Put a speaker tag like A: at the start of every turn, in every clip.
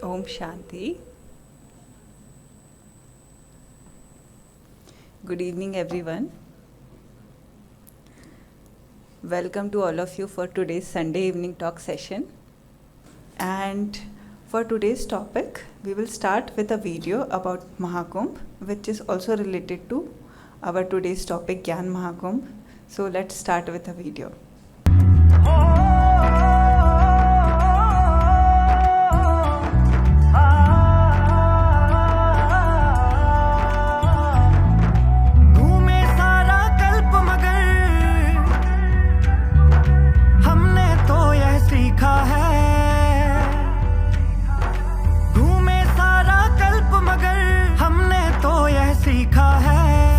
A: Om Shanti. Good evening, everyone. Welcome to all of you for today's Sunday evening talk session. And for today's topic, we will start with a video about Mahakumbh, which is also related to our today's topic, Gyan Mahakumbh. So let's start with a video.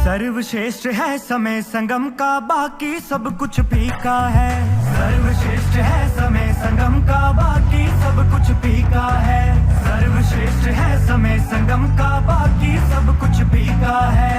B: सर्वश्रेष्ठ है समय संगम का, बाकी सब कुछ फीका है। सर्वश्रेष्ठ है समय संगम का, बाकी सब कुछ फीका है। सर्वश्रेष्ठ है समय संगम का, बाकी सब कुछ फीका है।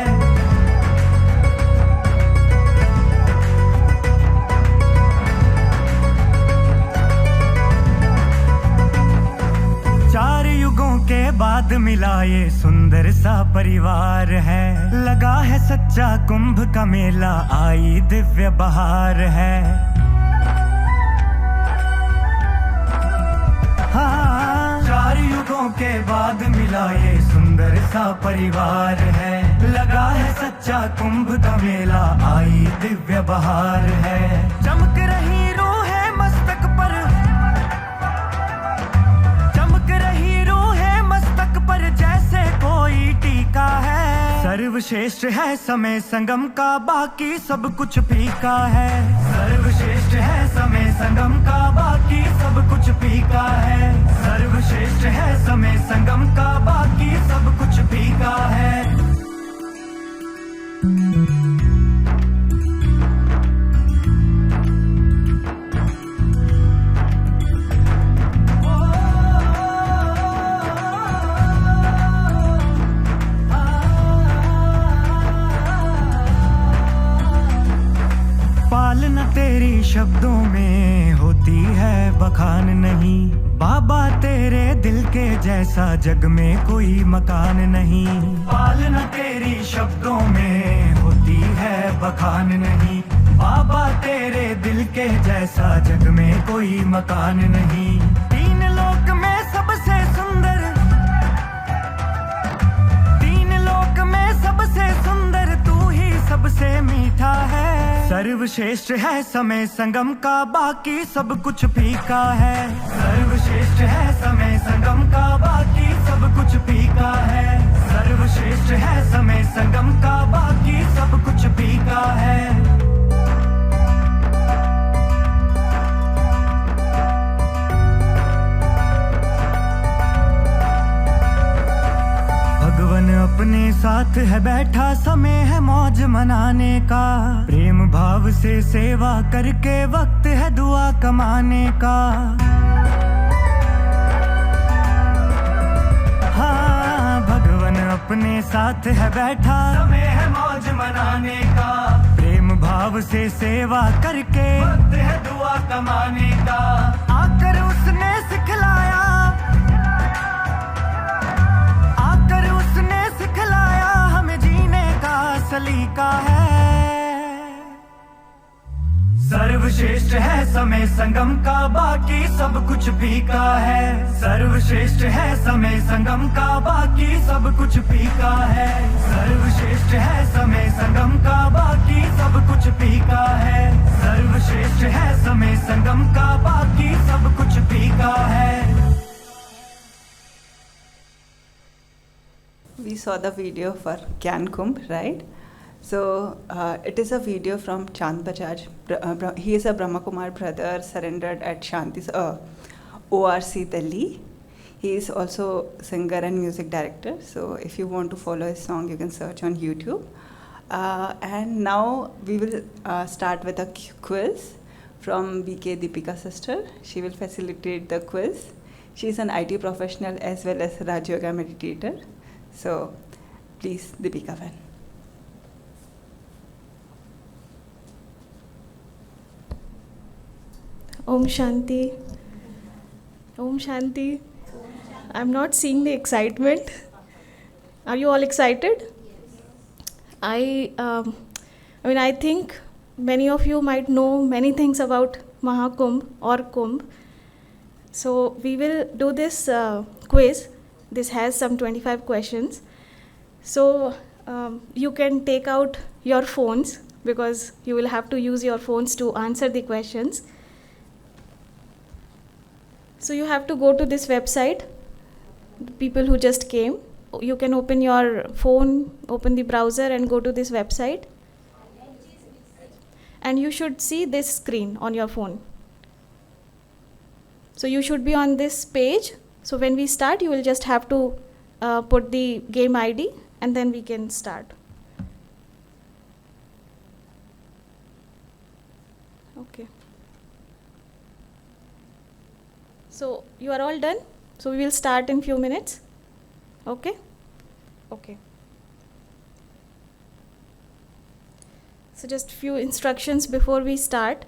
B: चार युगों के बाद मिला ये सुंदर सा परिवार है। लगा है सच्चा कुंभ का मेला, आई दिव्य बहार है। हाँ, चार युगों के बाद मिला ये सुंदर सा परिवार है। लगा है सच्चा कुंभ का मेला, आई दिव्य बहार है। चमक रही रूहें मस्तक पर, जैसे कोई टीका है। सर्वश्रेष्ठ है समय संगम का, बाकी सब कुछ फीका है। सर्वश्रेष्ठ है समय संगम का, बाकी सब कुछ फीका है। सर्वश्रेष्ठ है समय संगम का, बाकी सब कुछ फीका है। पालना तेरी शब्दों में होती है बखान नहीं। बाबा तेरे दिल के जैसा जग में कोई मकान नहीं। पालना तेरी शब्दों में होती है बखान नहीं। बाबा तेरे दिल के जैसा जग में कोई मकान नहीं। तीन लोक में सबसे सुंदर, तीन लोक में सबसे सुंदर तू ही सबसे मीठा है। सर्वश्रेष्ठ है समय संगम का, बाकी सब कुछ फीका है। सर्वश्रेष्ठ है समय संगम का, बाकी सब कुछ फीका है। सर्वश्रेष्ठ है समय संगम का, बाकी सब कुछ फीका है। भगवान अपने साथ है बैठा, समय है मौज मनाने का। प्रेम भाव से सेवा करके वक्त है दुआ कमाने का। हाँ, भगवान अपने साथ है बैठा, समय है मौज मनाने का। प्रेम भाव से सेवा करके वक्त है दुआ कमाने का। आकर उसने सिखलाया, सिखलाया हमें जीने का सलीका है। सर्वश्रेष्ठ है समय संगम का, बाकी सब कुछ फीका है। सर्वश्रेष्ठ है समय संगम का, बाकी सब कुछ फीका है। सर्वश्रेष्ठ है समय संगम का, बाकी सब कुछ फीका है। सर्वश्रेष्ठ है समय संगम का, बाकी सब कुछ फीका है।
A: We saw the video for Gyan Kumbh, right? So it is a video from Chand Bajaj. He is a Brahma Kumar brother surrendered at Shanti's ORC Delhi. He is also singer and music director. So if you want to follow his song, you can search on YouTube. And now we will start with a quiz from BK Deepika sister. She will facilitate the quiz. She is an IT professional as well as Raj Yoga meditator. So, please, Deepika Van.
C: Om Shanti. Om Shanti. I'm not seeing the excitement. Are you all excited? I think many of you might know many things about Mahakumbh or Kumbh. So we will do this quiz. This has some 25 questions. So you can take out your phones because you will have to use your phones to answer the questions. So you have to go to this website, the people who just came. You can open your phone, open the browser and go to this website. And you should see this screen on your phone. So you should be on this page. So when we start, you will just have to put the game ID and then we can start. Okay. So you are all done? So we will start in few minutes. Okay? Okay. So just few instructions before we start.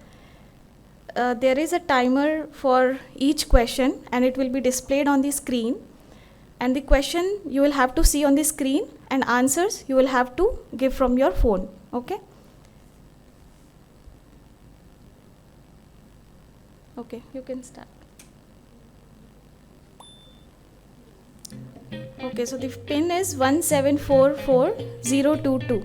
C: There is a timer for each question and it will be displayed on the screen. And the question you will have to see on the screen and answers you will have to give from your phone. Okay? Okay, you can start. Okay, so the pin is 1744022.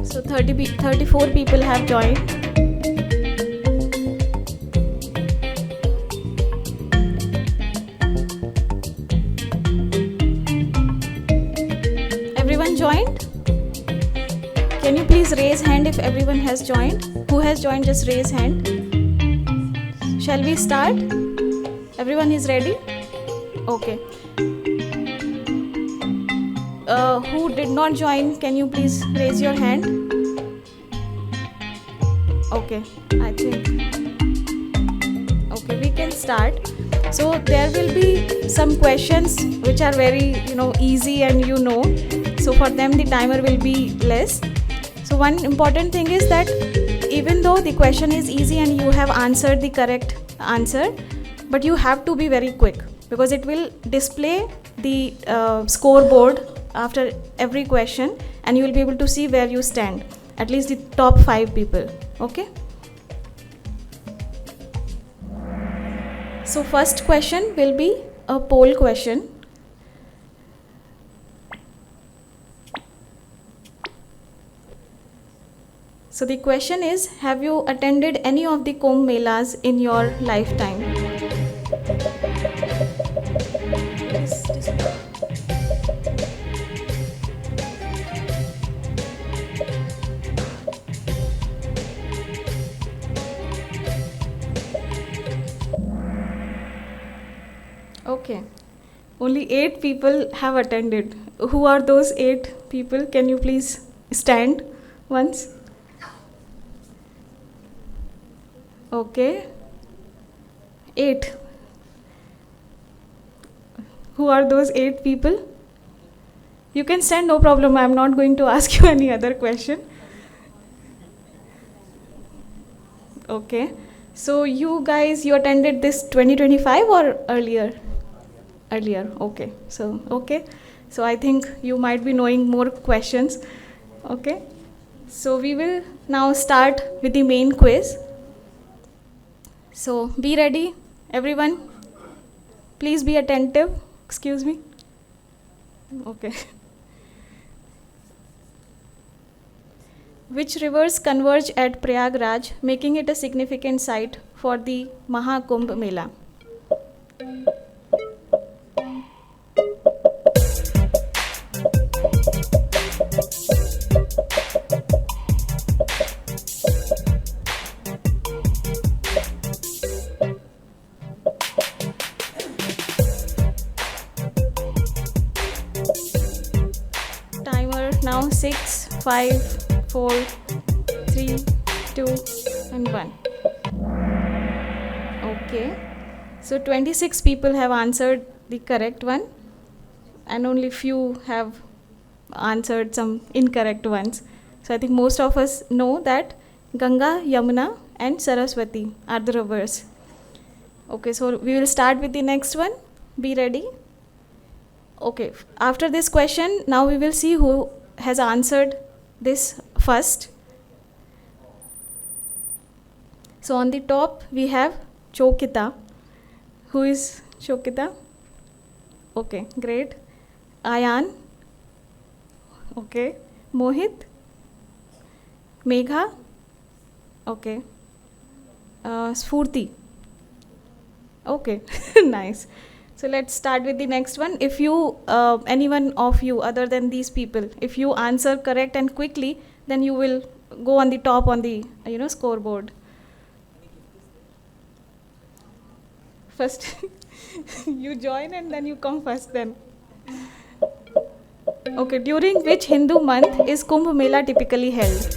C: So 34 people have joined. Everyone joined? Can you please raise hand if everyone has joined? Who has joined, just raise hand. Shall we start? Everyone is ready? Okay. Who did not join, can you please raise your hand? Okay, I think. Okay, we can start. So there will be some questions which are very, easy and So for them the timer will be less. So one important thing is that even though the question is easy and you have answered the correct answer, but you have to be very quick because it will display the scoreboard after every question and you will be able to see where you stand, at least the top 5 people. Okay? So first question will be a poll question. So the question is, have you attended any of the Kumbh Melas in your lifetime? Okay, only 8 people have attended. Who are those 8 people? Can you please stand once? Okay, 8. Who are those 8 people? You can stand, no problem. I am not going to ask you any other question. Okay, so you guys, you attended this 2025 or earlier? Earlier, okay. So I think you might be knowing more questions. Okay, so we will now start with the main quiz. So be ready, everyone. Please be attentive. Excuse me. Okay. Which rivers converge at Prayagraj, making it a significant site for the Mahakumbh Mela? now 6, 5, 4, 3, 2 and 1. Okay, so 26 people have answered the correct one and only few have answered some incorrect ones. So I think most of us know that Ganga, Yamuna and Saraswati are the rivers. Okay, so we will start with the next one. Be ready. Okay, after this question, now we will see who has answered this first. So on the top we have Chokita. Who is Chokita? Okay, great. Ayan. Okay. Mohit. Megha. Okay. Sfurti. Okay, nice. So let's start with the next one. If you, anyone of you other than these people, if you answer correct and quickly, then you will go on the top on the, scoreboard. First, you join and then you come first then. Okay, during which Hindu month is Kumbh Mela typically held?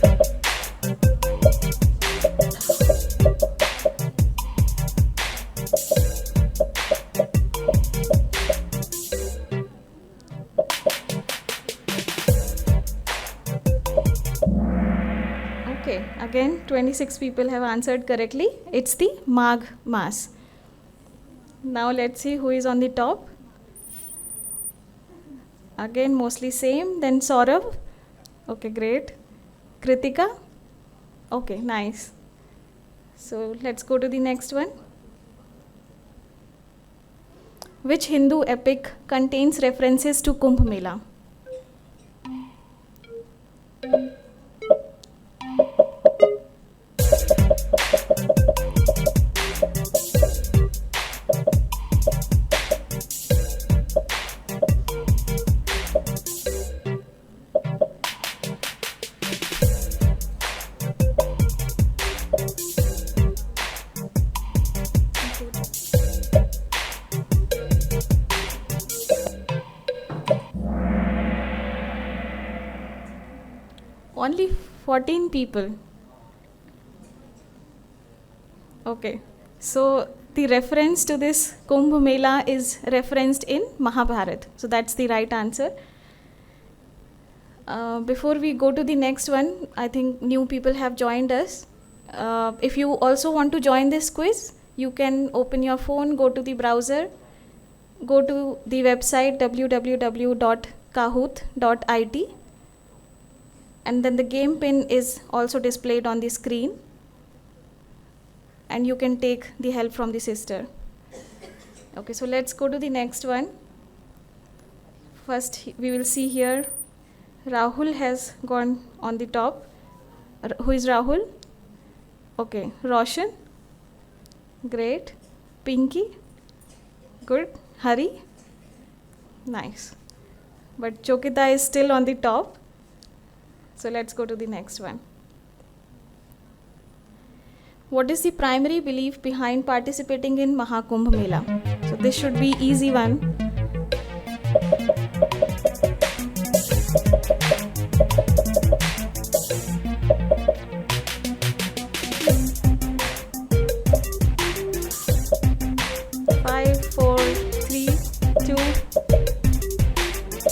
C: Okay, again 26 people have answered correctly. It's the Magh Mas. Now let's see who is on the top. Again mostly same. Then Saurabh. Okay, great. Kritika. Okay, nice. So let's go to the next one. Which Hindu epic contains references to Kumbh Mela? Only 14 people. Okay, so the reference to this Kumbh Mela is referenced in Mahabharata. So that's the right answer. Before we go to the next one, I think new people have joined us. If you also want to join this quiz, you can open your phone, go to the browser, go to the website www.kahoot.it. And then the game pin is also displayed on the screen. And you can take the help from the sister. Okay, so let's go to the next one. First, we will see here, Rahul has gone on the top. Who is Rahul? Okay, Roshan. Great. Pinky. Good. Hari. Nice. But Chokita is still on the top. So let's go to the next one. What is the primary belief behind participating in Mahakumbh Mela? So this should be easy one. Five, 4, 3, 2,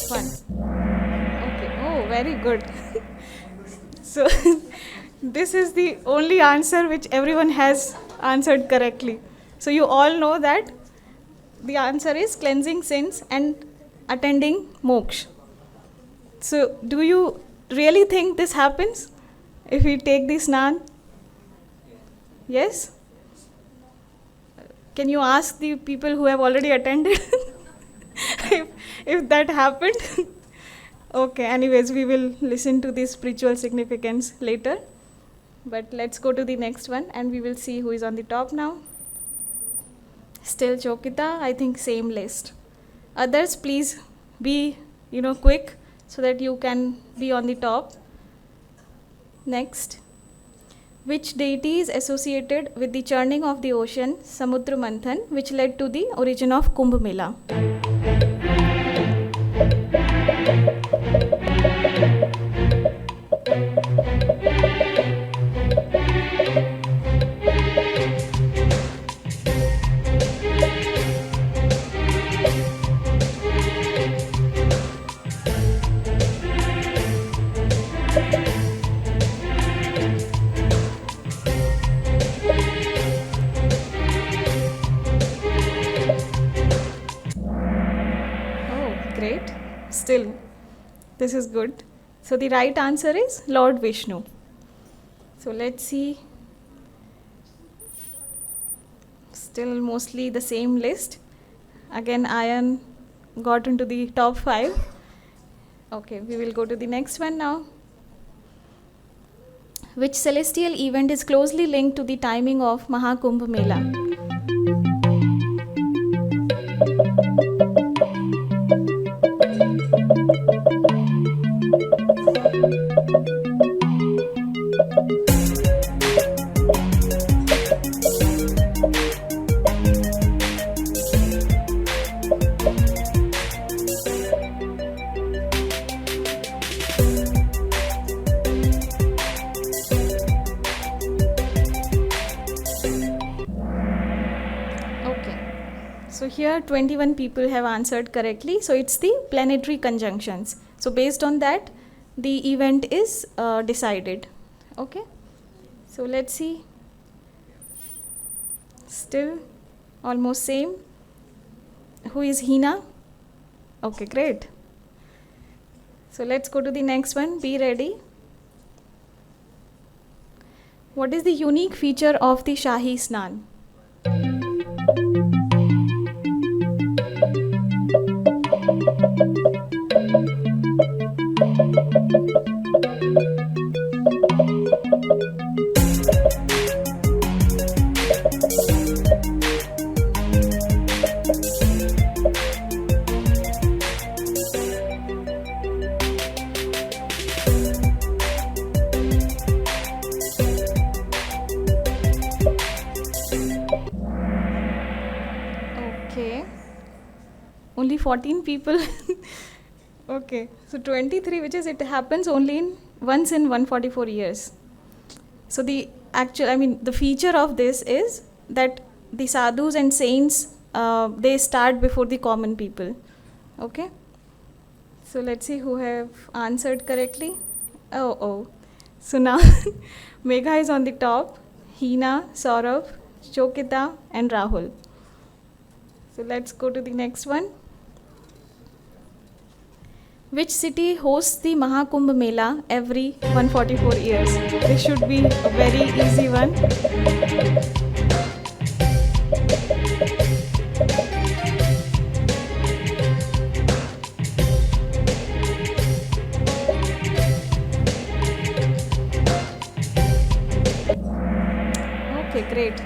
C: 1. Okay. Oh, very good. So this is the only answer which everyone has answered correctly. So you all know that the answer is cleansing sins and attending moksha. So do you really think this happens if we take the snan? Yes? Can you ask the people who have already attended if that happened? Okay, anyways, we will listen to the spiritual significance later. But let's go to the next one and we will see who is on the top now. Still Chokita, I think same list. Others, please be, quick so that you can be on the top. Next. Which deity is associated with the churning of the ocean, Samudra Manthan, which led to the origin of Kumbh Mela? This is good. So the right answer is Lord Vishnu. So let's see. Still mostly the same list. Again, Ayan got into the top 5. Okay, we will go to the next one now. Which celestial event is closely linked to the timing of Mahakumbh Mela? So here 21 people have answered correctly. So it's the planetary conjunctions. So based on that, the event is decided. Okay. So let's see. Still almost same. Who is Hina? Okay, great. So let's go to the next one. Be ready. What is the unique feature of the Shahi Snan? Okay, only 14 people. Okay, so 23, which is it happens only in once in 144 years. So the the feature of this is that the sadhus and saints, they start before the common people. Okay, so let's see who have answered correctly. Oh. So now Megha is on the top, Hina, Saurabh, Chokita and Rahul. So let's go to the next one. Which city hosts the Mahakumbh Mela every 144 years? This should be a very easy one. Okay, great.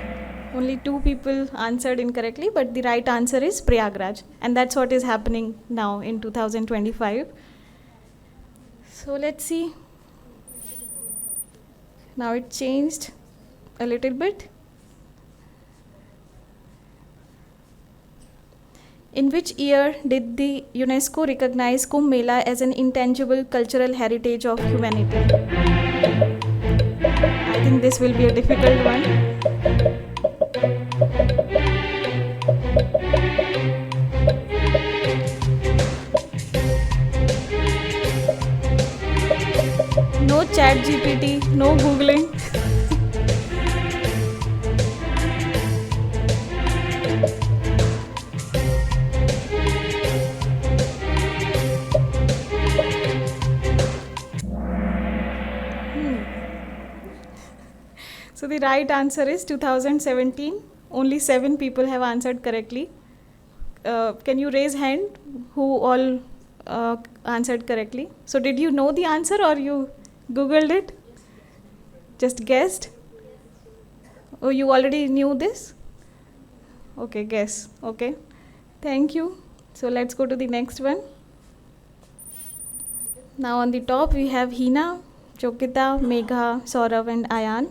C: Only 2 people answered incorrectly, but the right answer is Prayagraj, and that's what is happening now in 2025. So let's see. Now it changed a little bit. In which year did the UNESCO recognize Kumbh Mela as an intangible cultural heritage of humanity? I think this will be a difficult one. No chat GPT, no googling. So the right answer is 2017. Only 7 people have answered correctly. Can you raise hand who all answered correctly? So did you know the answer or you Googled it? Just guessed? Oh, you already knew this? Okay, guess. Okay. Thank you. So let's go to the next one. Now on the top we have Hina, Chokita, Megha, Saurav and Ayan.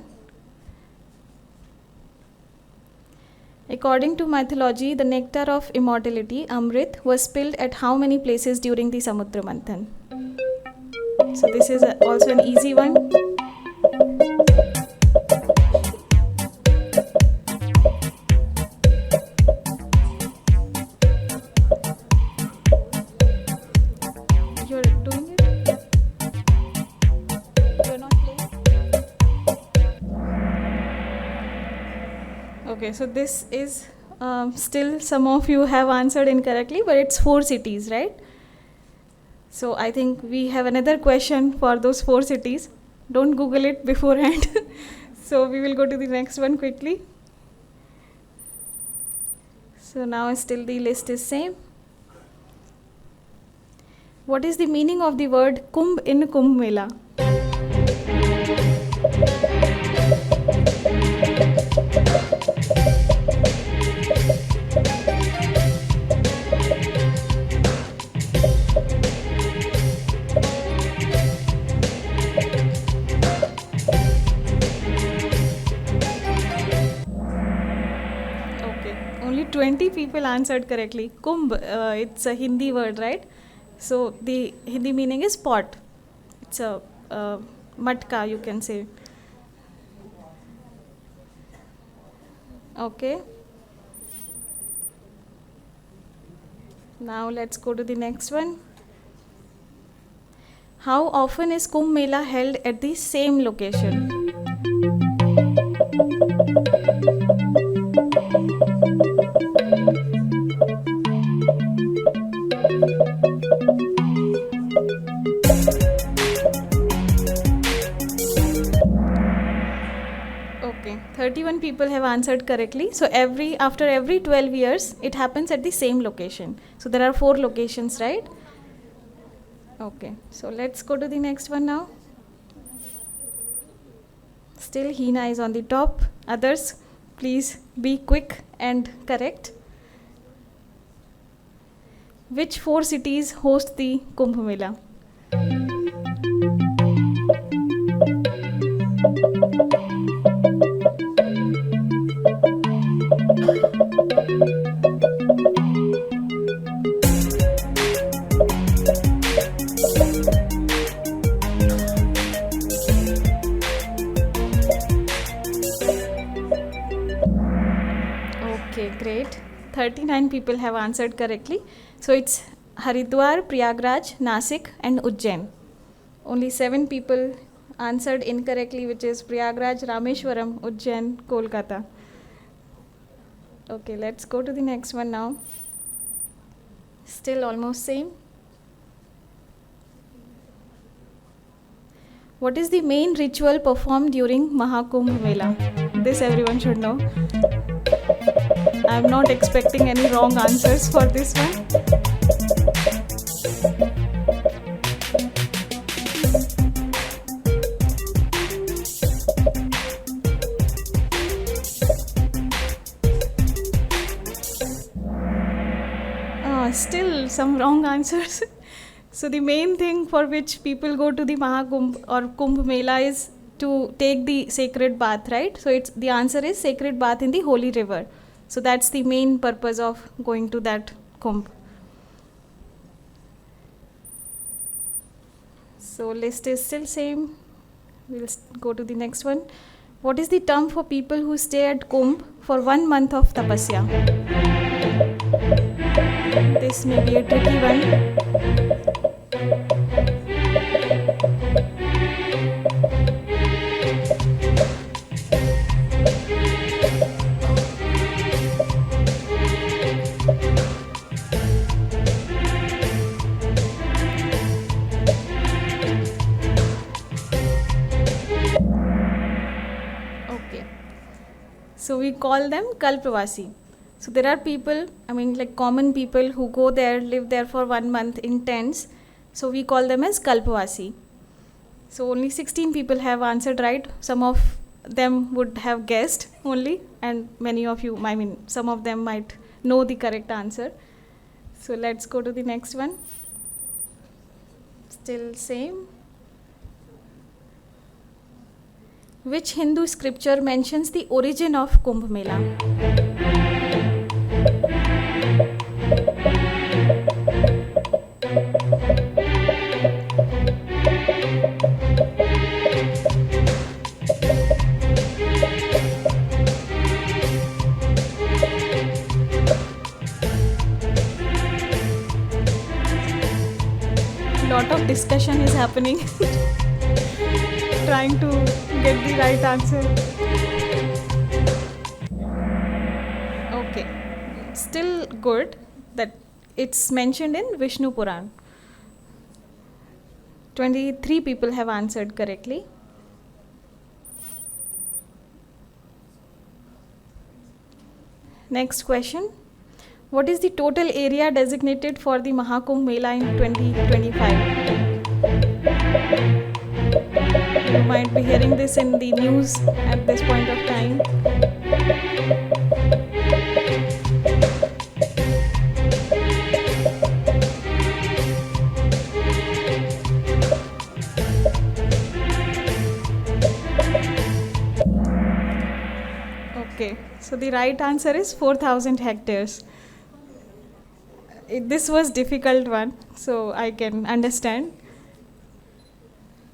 C: According to mythology, the nectar of immortality, Amrit, was spilled at how many places during the Samudra Manthan? So this is also an easy one. You're doing it? You're not playing? Okay, so this is still some of you have answered incorrectly, but it's 4 cities, right? So I think we have another question for those 4 cities. Don't Google it beforehand. So we will go to the next one quickly. So now still the list is same. What is the meaning of the word Kumbh in Kumbh Mela? Okay, only 20 people answered correctly. Kumbh, it's a Hindi word, right? So the Hindi meaning is pot. It's a matka, you can say. Okay. Now let's go to the next one. How often is Kumbh Mela held at the same location? Okay, 31 people have answered correctly. So after every 12 years, it happens at the same location. So there are 4 locations, right? Okay, so let's go to the next one now. Still Hina is on the top. Others, please be quick and correct. Which 4 cities host the Kumbh Mela? Okay, great. 39 people have answered correctly. So it's Haridwar, Prayagraj, Nasik and Ujjain. Only 7 people answered incorrectly, which is Prayagraj, Rameshwaram, Ujjain, Kolkata. Okay, let's go to the next one now. Still almost same. What is the main ritual performed during Mahakumbh Mela? This everyone should know. I am not expecting any wrong answers for this one. Still some wrong answers. So the main thing for which people go to the Mahakumbh or Kumbh Mela is to take the sacred bath, right? So the answer is sacred bath in the holy river. So that's the main purpose of going to that Kumbh. So list is still same. We'll go to the next one. What is the term for people who stay at Kumbh for 1 month of tapasya? This may be a tricky one. Okay. So we call them Kalpavasi. So there are people, like common people who go there, live there for 1 month in tents. So we call them as Kalpavasi. So only 16 people have answered right. Some of them would have guessed only, and many of you, some of them might know the correct answer. So let's go to the next one. Still same. Which Hindu scripture mentions the origin of Kumbh Mela? Lot of discussion is happening. Trying to get the right answer. Okay, still good that it's mentioned in Vishnu Puran. 23 people have answered correctly. Next question. What is the total area designated for the Mahakumbh Mela in 2025? You might be hearing this in the news at this point of time. Okay, so the right answer is 4,000 hectares. This was difficult one, so I can understand.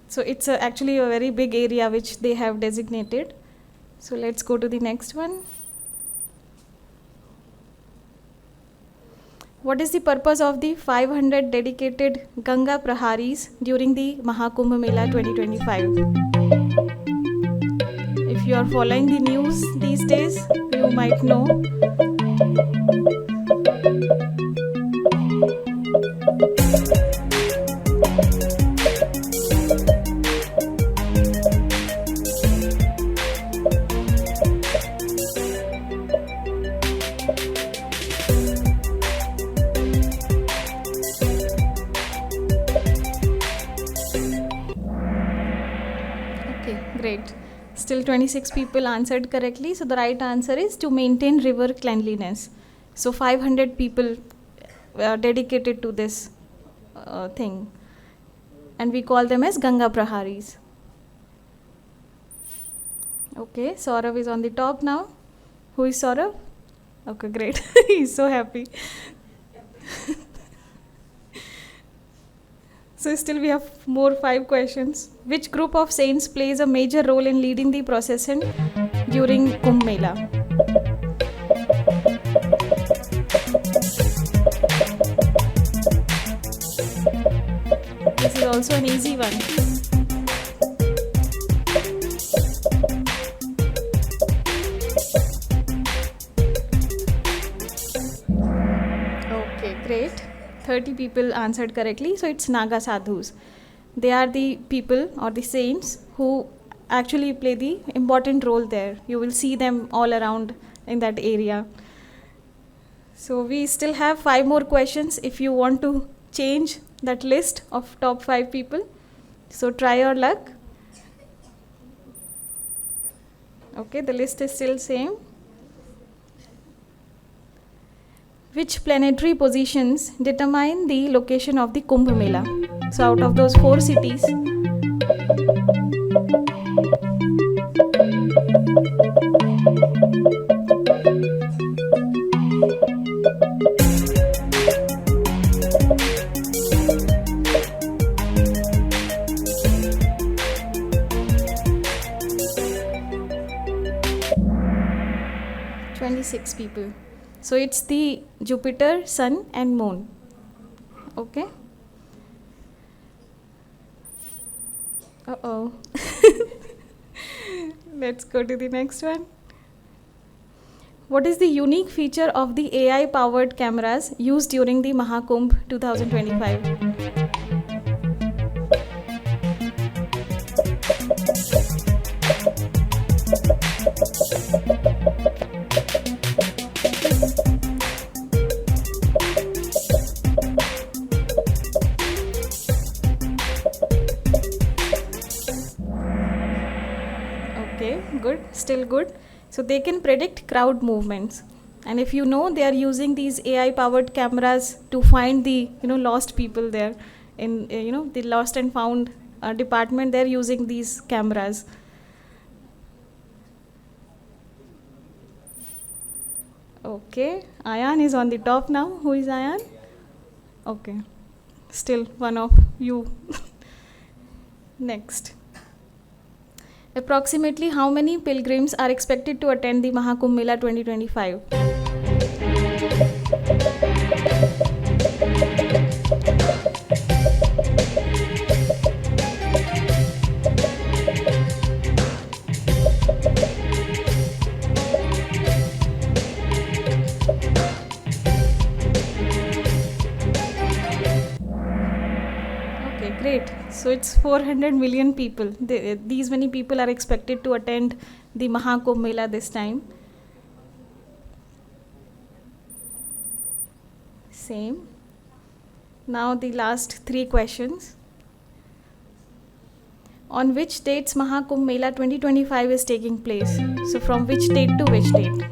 C: So it's actually a very big area which they have designated. So let's go to the next one. What is the purpose of the 500 dedicated Ganga Praharis during the Mahakumbh Mela 2025? If you are following the news these days, you might know. Okay, great. Still 26 people answered correctly. So the right answer is to maintain river cleanliness. So 500 people dedicated to this thing. And we call them as Ganga Praharis. Okay, Saurav is on the top now. Who is Saurav? Okay, great. He's so happy. So still we have more 5 questions. Which group of saints plays a major role in leading the procession during Kumbh Mela? This is also an easy one. Okay, great. 30 people answered correctly. So it's Naga Sadhus. They are the people or the saints who actually play the important role there. You will see them all around in that area. So we still have 5 more questions if you want to change that list of top 5 people. So try your luck. Okay, the list is still same. Which planetary positions determine the location of the Kumbh Mela? So out of those 4 cities, six people. So it's the Jupiter, Sun and Moon. Okay. Uh-oh. Let's go to the next one. What is the unique feature of the AI powered cameras used during the Mahakumbh 2025? Okay, good, still good. So they can predict crowd movements, and if you know, they are using these AI powered cameras to find the lost people there in the lost and found department. They're using these cameras. Okay, Ayan is on the top now. Who is Ayan? Okay, still one of you. Next. Approximately how many pilgrims are expected to attend the Mahakumbh Mela 2025? Okay, great. So it's 400 million people. These many people are expected to attend the Mahakumbh Mela this time. Same. Now the last 3 questions. On which dates Mahakumbh Mela 2025 is taking place? So from which date to which date?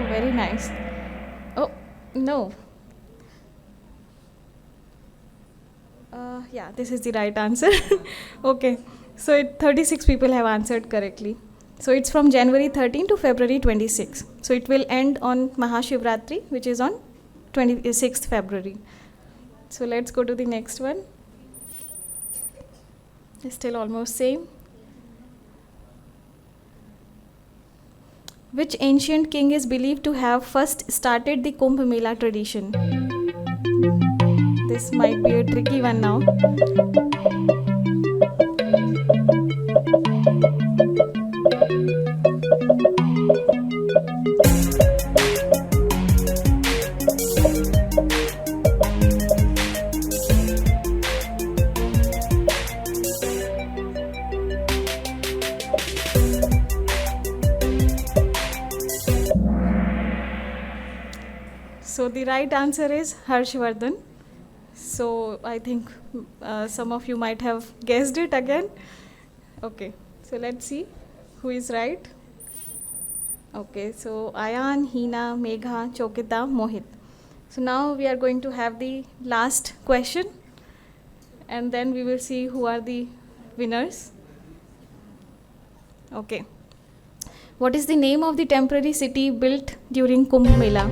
C: Very nice. Oh, no. Yeah, this is the right answer. Okay. So 36 people have answered correctly. So it's from January 13 to February 26. So it will end on Mahashivratri, which is on 26th February. So let's go to the next one. It's still almost same. Which ancient king is believed to have first started the Kumbh Mela tradition? This might be a tricky one now. So the right answer is Harshvardhan. So I think some of you might have guessed it again. Okay, so let's see who is right. Okay, so Ayan, Hina, Megha, Chokita, Mohit. So now we are going to have the last question, and then we will see who are the winners. Okay. What is the name of the temporary city built during Kumbh Mela?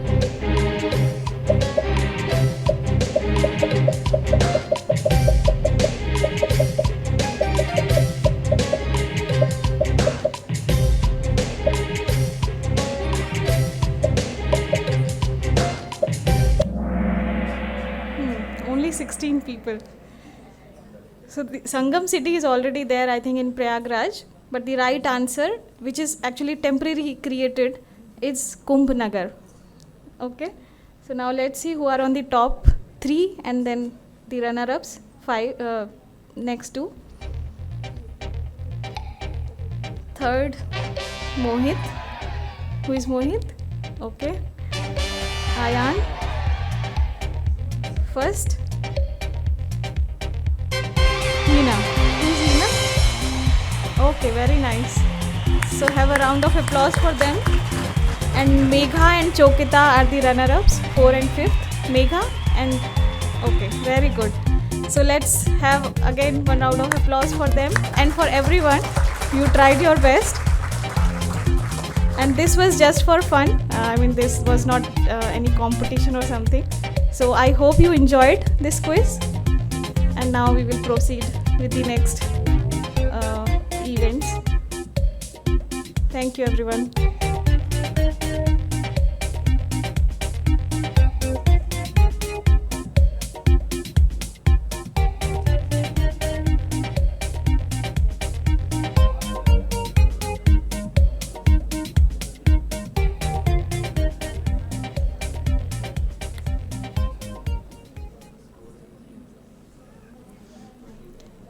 C: Only 16 people. So the Sangam city is already there, I think, in Prayagraj. But the right answer, which is actually temporarily created, is Kumbh Nagar. Okay. So now let's see who are on the top 3 and then the runner-ups 5 next to. Third, Mohit. Who is Mohit? Okay. Ayan. First. Hina. Who is Hina? Okay, very nice. So have a round of applause for them. And Megha and Chokita are the runner-ups, 4 and 5th. Megha and okay, very good. So let's have again one round of applause for them and for everyone. You tried your best. And this was just for fun. This was not any competition or something. So I hope you enjoyed this quiz. And now we will proceed with the next events. Thank you, everyone.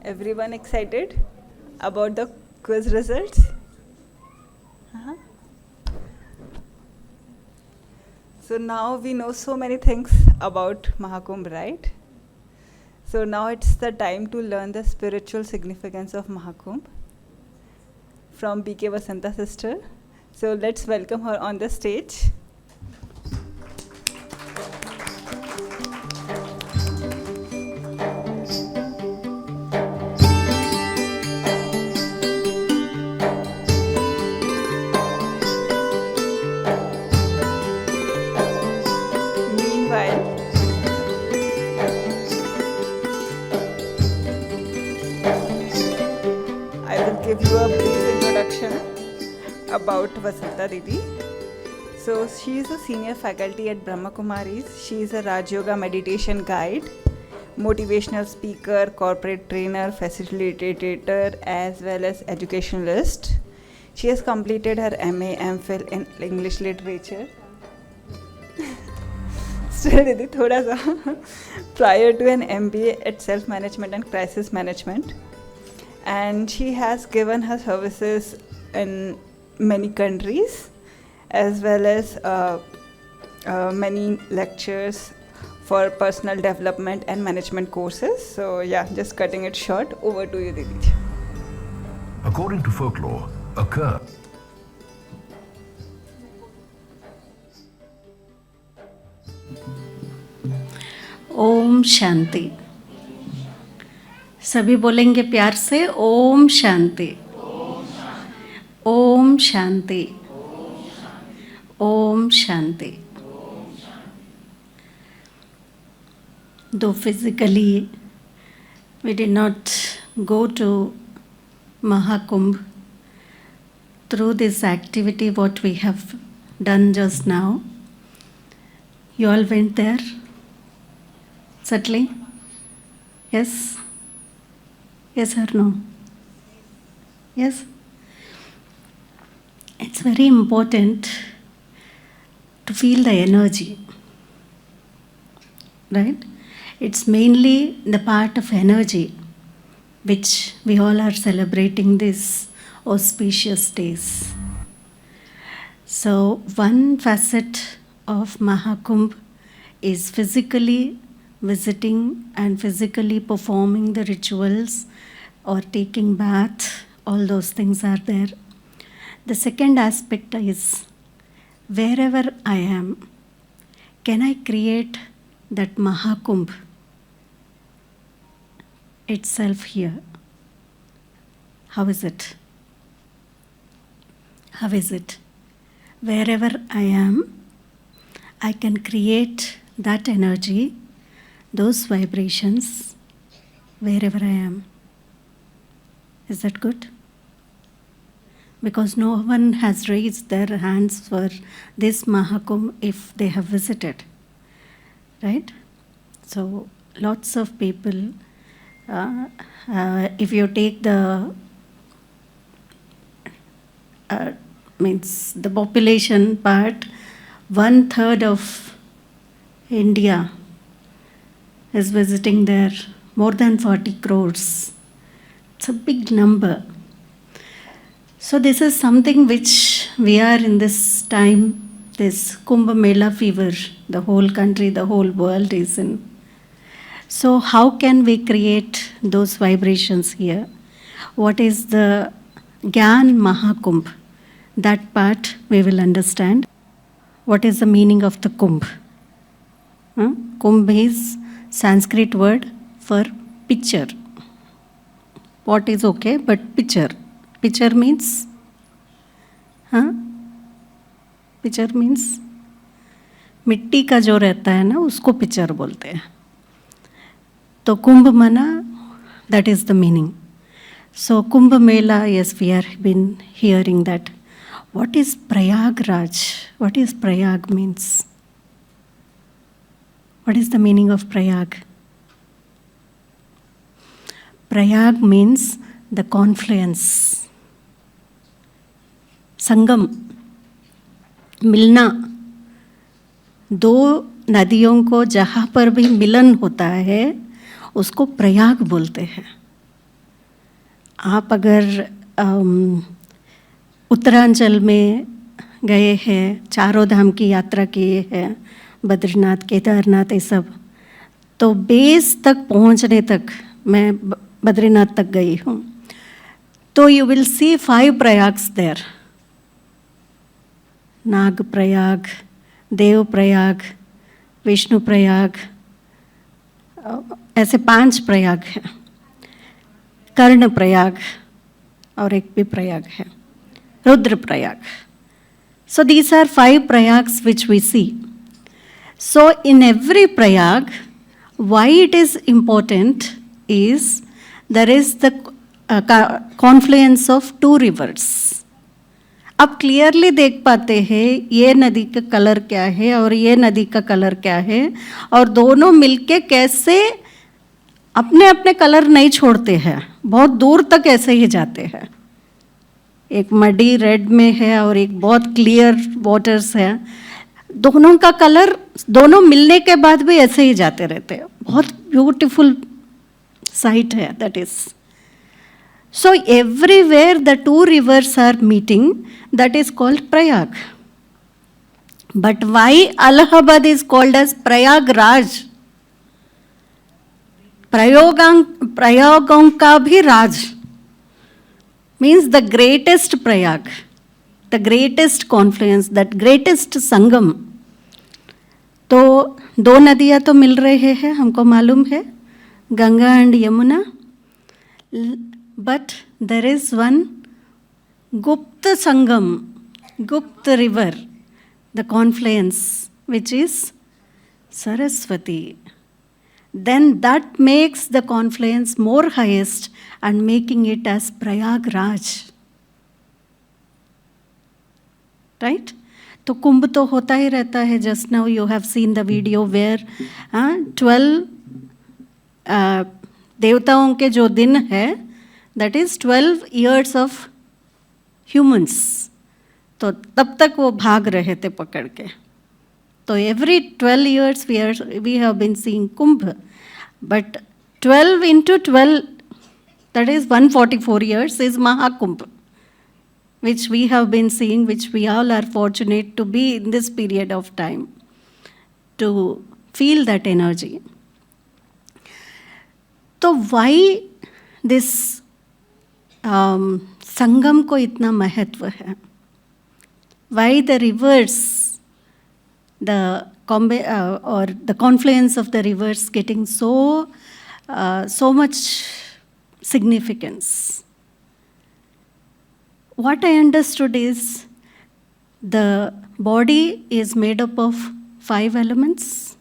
A: Everyone excited about the quiz results? So now we know so many things about Mahakumbh, right? So now it's the time to learn the spiritual significance of Mahakumbh from BK Vasanta sister. So let's welcome her on the stage. give you a brief introduction about Vasanta Didi. So she is a senior faculty at Brahma Kumaris. She is a Raj Yoga meditation guide, motivational speaker, corporate trainer, facilitator, as well as educationalist. She has completed her MA, MPhil in English literature. Still Didi, thoda sa. Prior to an MBA at self-management and crisis management. And she has given her services in many countries, as well as many lectures for personal development and management courses. So yeah, just cutting it short, over to you, Didi.
D: According to folklore, a curse.
E: Om Shanti. सभी बोलेंगे प्यार से, Om Shanti. Om Shanti. Om Shanti. Though physically we did not go to Mahakumbh, through this activity what we have done just now, you all went there? Certainly? Yes? Yes or no? Yes? It's very important to feel the energy, right? It's mainly the part of energy which we all are celebrating these auspicious days. So one facet of Mahakumbh is physically visiting and physically performing the rituals or taking bath, all those things are there. The second aspect is, wherever I am, can I create that Mahakumbh itself here? How is it? How is it? Wherever I am, I can create that energy, those vibrations, wherever I am. Is that good? Because no one has raised their hands for this Mahakumbh if they have visited, right? So lots of people, if you take the means the population part, 1/3 of India is visiting there, more than 40 crores. It's a big number. So this is something which we are in this time, this Kumbh Mela fever, the whole country, the whole world is in. So how can we create those vibrations here? What is the Gyan Mahakumbh? That part we will understand. What is the meaning of the Kumbh? Kumbh is Sanskrit word for pitcher. Pot is okay, but pitcher. Pitcher means? Pitcher means? मिट्टी का जो रहता है ना, उसको picture बोलते हैं. तो कुंभ मना, that is the meaning. So Kumbh Mela, yes, we have been hearing that. What is Prayagraj? What is Prayag means? What is the meaning of Prayag? Prayag means the confluence. Sangam, मिलना. दो नदियों को जहाँ पर भी मिलन होता है उसको प्रयाग बोलते हैं. आप अगर उत्तरांचल में गए हैं, चारों धाम की यात्रा किए हैं, बद्रीनाथ, केदारनाथ, ये सब, तो बेस तक पहुंचने तक, मैं बद्रीनाथ तक गई हूँ, तो यू विल सी 5 प्रयाग्स देयर. नाग प्रयाग, देव प्रयाग, विष्णु प्रयाग, ऐसे 5 प्रयाग हैं. कर्ण प्रयाग और एक भी प्रयाग है, Rudra Prayag. So these are 5 prayags which we see. So in every prayag, why it is important is there is the Confluence of 2 reverse. आप क्लियरली देख पाते हैं ये नदी का कलर क्या है और ये नदी का कलर क्या है, और दोनों मिलके कैसे अपने अपने कलर नहीं छोड़ते हैं, बहुत दूर तक ऐसे ही जाते हैं। एक मडी रेड में है और एक बहुत क्लियर वाटर्स है, दोनों का कलर दोनों मिलने के बाद भी ऐसे ही जाते रहते हैं। बहुत ब्यूटीफुल साइट है that is. So everywhere the 2 rivers are meeting, that is called Prayag. But why Allahabad is called as Prayagraj? प्रयागों का भी राज means the greatest Prayag, the greatest confluence, that greatest संगम। तो 2 नदियाँ तो मिल रहे हैं, हमको मालूम है, Ganga and Yamuna. But there is one Gupta Sangam, Gupta river, the confluence, which is Saraswati. Then that makes the confluence more highest and making it as Prayagraj. Right? तो कुंभ तो होता ही रहता है। Just now you have seen the video where 12 देवताओं के जो दिन है, that is 12 years of humans, तो तब तक वो भाग रहे थे पकड़ के। तो every 12 years we have been seeing Kumbh, but 12 into 12, that is 144 years, is Mahakumbh, which we have been seeing, which we all are fortunate to be in this period of time to feel that energy. तो why this संगम को इतना महत्व है? Why the rivers, or the confluence of the rivers getting so much significance? What I understood is the body is made up of 5 elements.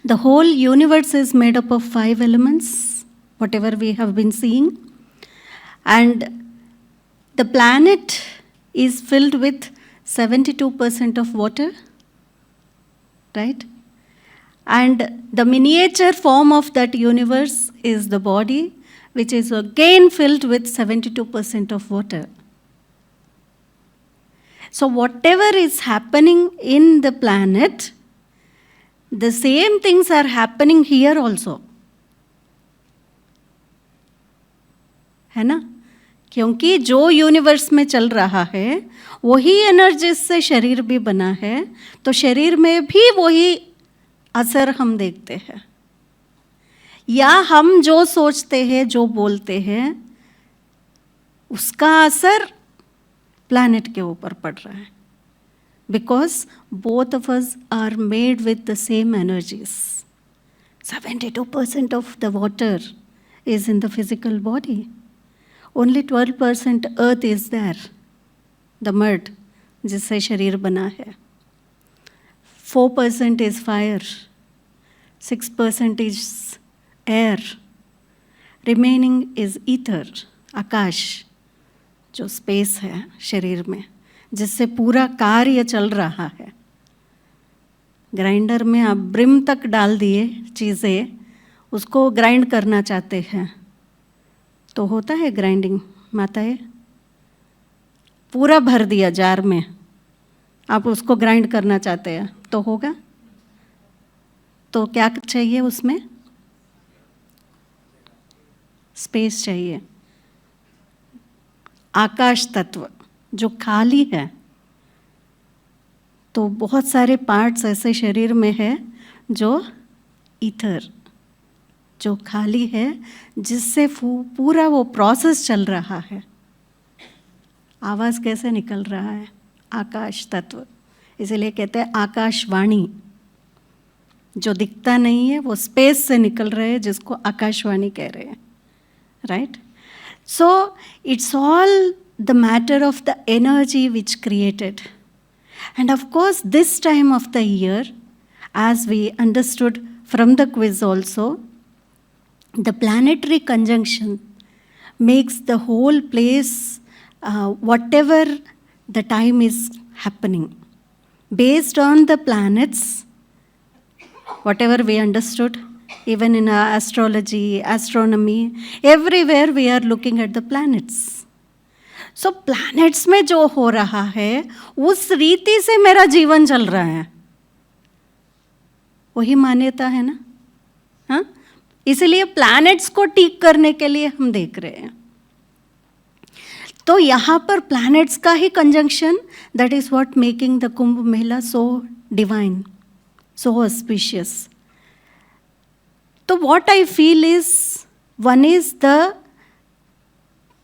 E: The whole universe is made up of 5 elements, whatever we have been seeing. And the planet is filled with 72% of water, right? And the miniature form of that universe is the body, which is again filled with 72% of water. So whatever is happening in the planet, the same things are happening here also. है ना? क्योंकि जो universe में चल रहा है वही energy से शरीर भी बना है, तो शरीर में भी वही असर हम देखते हैं। या हम जो सोचते हैं, जो बोलते हैं, उसका असर प्लैनेट के ऊपर पड़ रहा है। Because both of us are made with the same energies. 72% of the water is in the physical body. Only 12% earth is there, the mud, जिससे शरीर बना है। 4% is fire, 6% is air, remaining is ether, आकाश, जो space है शरीर में, जिससे पूरा कार्य चल रहा है। ग्राइंडर में आप ब्रिम तक डाल दिए चीज़ें, उसको ग्राइंड करना चाहते हैं तो होता है ग्राइंडिंग माताएं? पूरा भर दिया जार में, आप उसको ग्राइंड करना चाहते हैं तो होगा? तो क्या चाहिए उसमें? स्पेस चाहिए। आकाश तत्व जो खाली है, तो बहुत सारे पार्ट्स ऐसे शरीर में है जो ईथर, जो खाली है, जिससे पूरा वो प्रोसेस चल रहा है। आवाज़ कैसे निकल रहा है? आकाश तत्व, इसीलिए कहते हैं आकाशवाणी। जो दिखता नहीं है वो स्पेस से निकल रहे हैं, जिसको आकाशवाणी कह रहे हैं, right? So it's all the matter of the energy which created. End of course this time of the year, as we understood from the quiz also, the planetary conjunction makes the whole place, whatever the time is happening, based on the planets, whatever we understood, even in astrology, astronomy, everywhere we are looking at the planets. So planets में जो हो रहा है उस रीति से मेरा जीवन चल रहा है, वही मान्यता है ना. हाँ, इसलिए प्लैनेट्स को ठीक करने के लिए हम देख रहे हैं. तो यहाँ पर प्लैनेट्स का ही conjunction, that is what making the Kumbh Mela so divine, so auspicious. तो what I feel is, one is the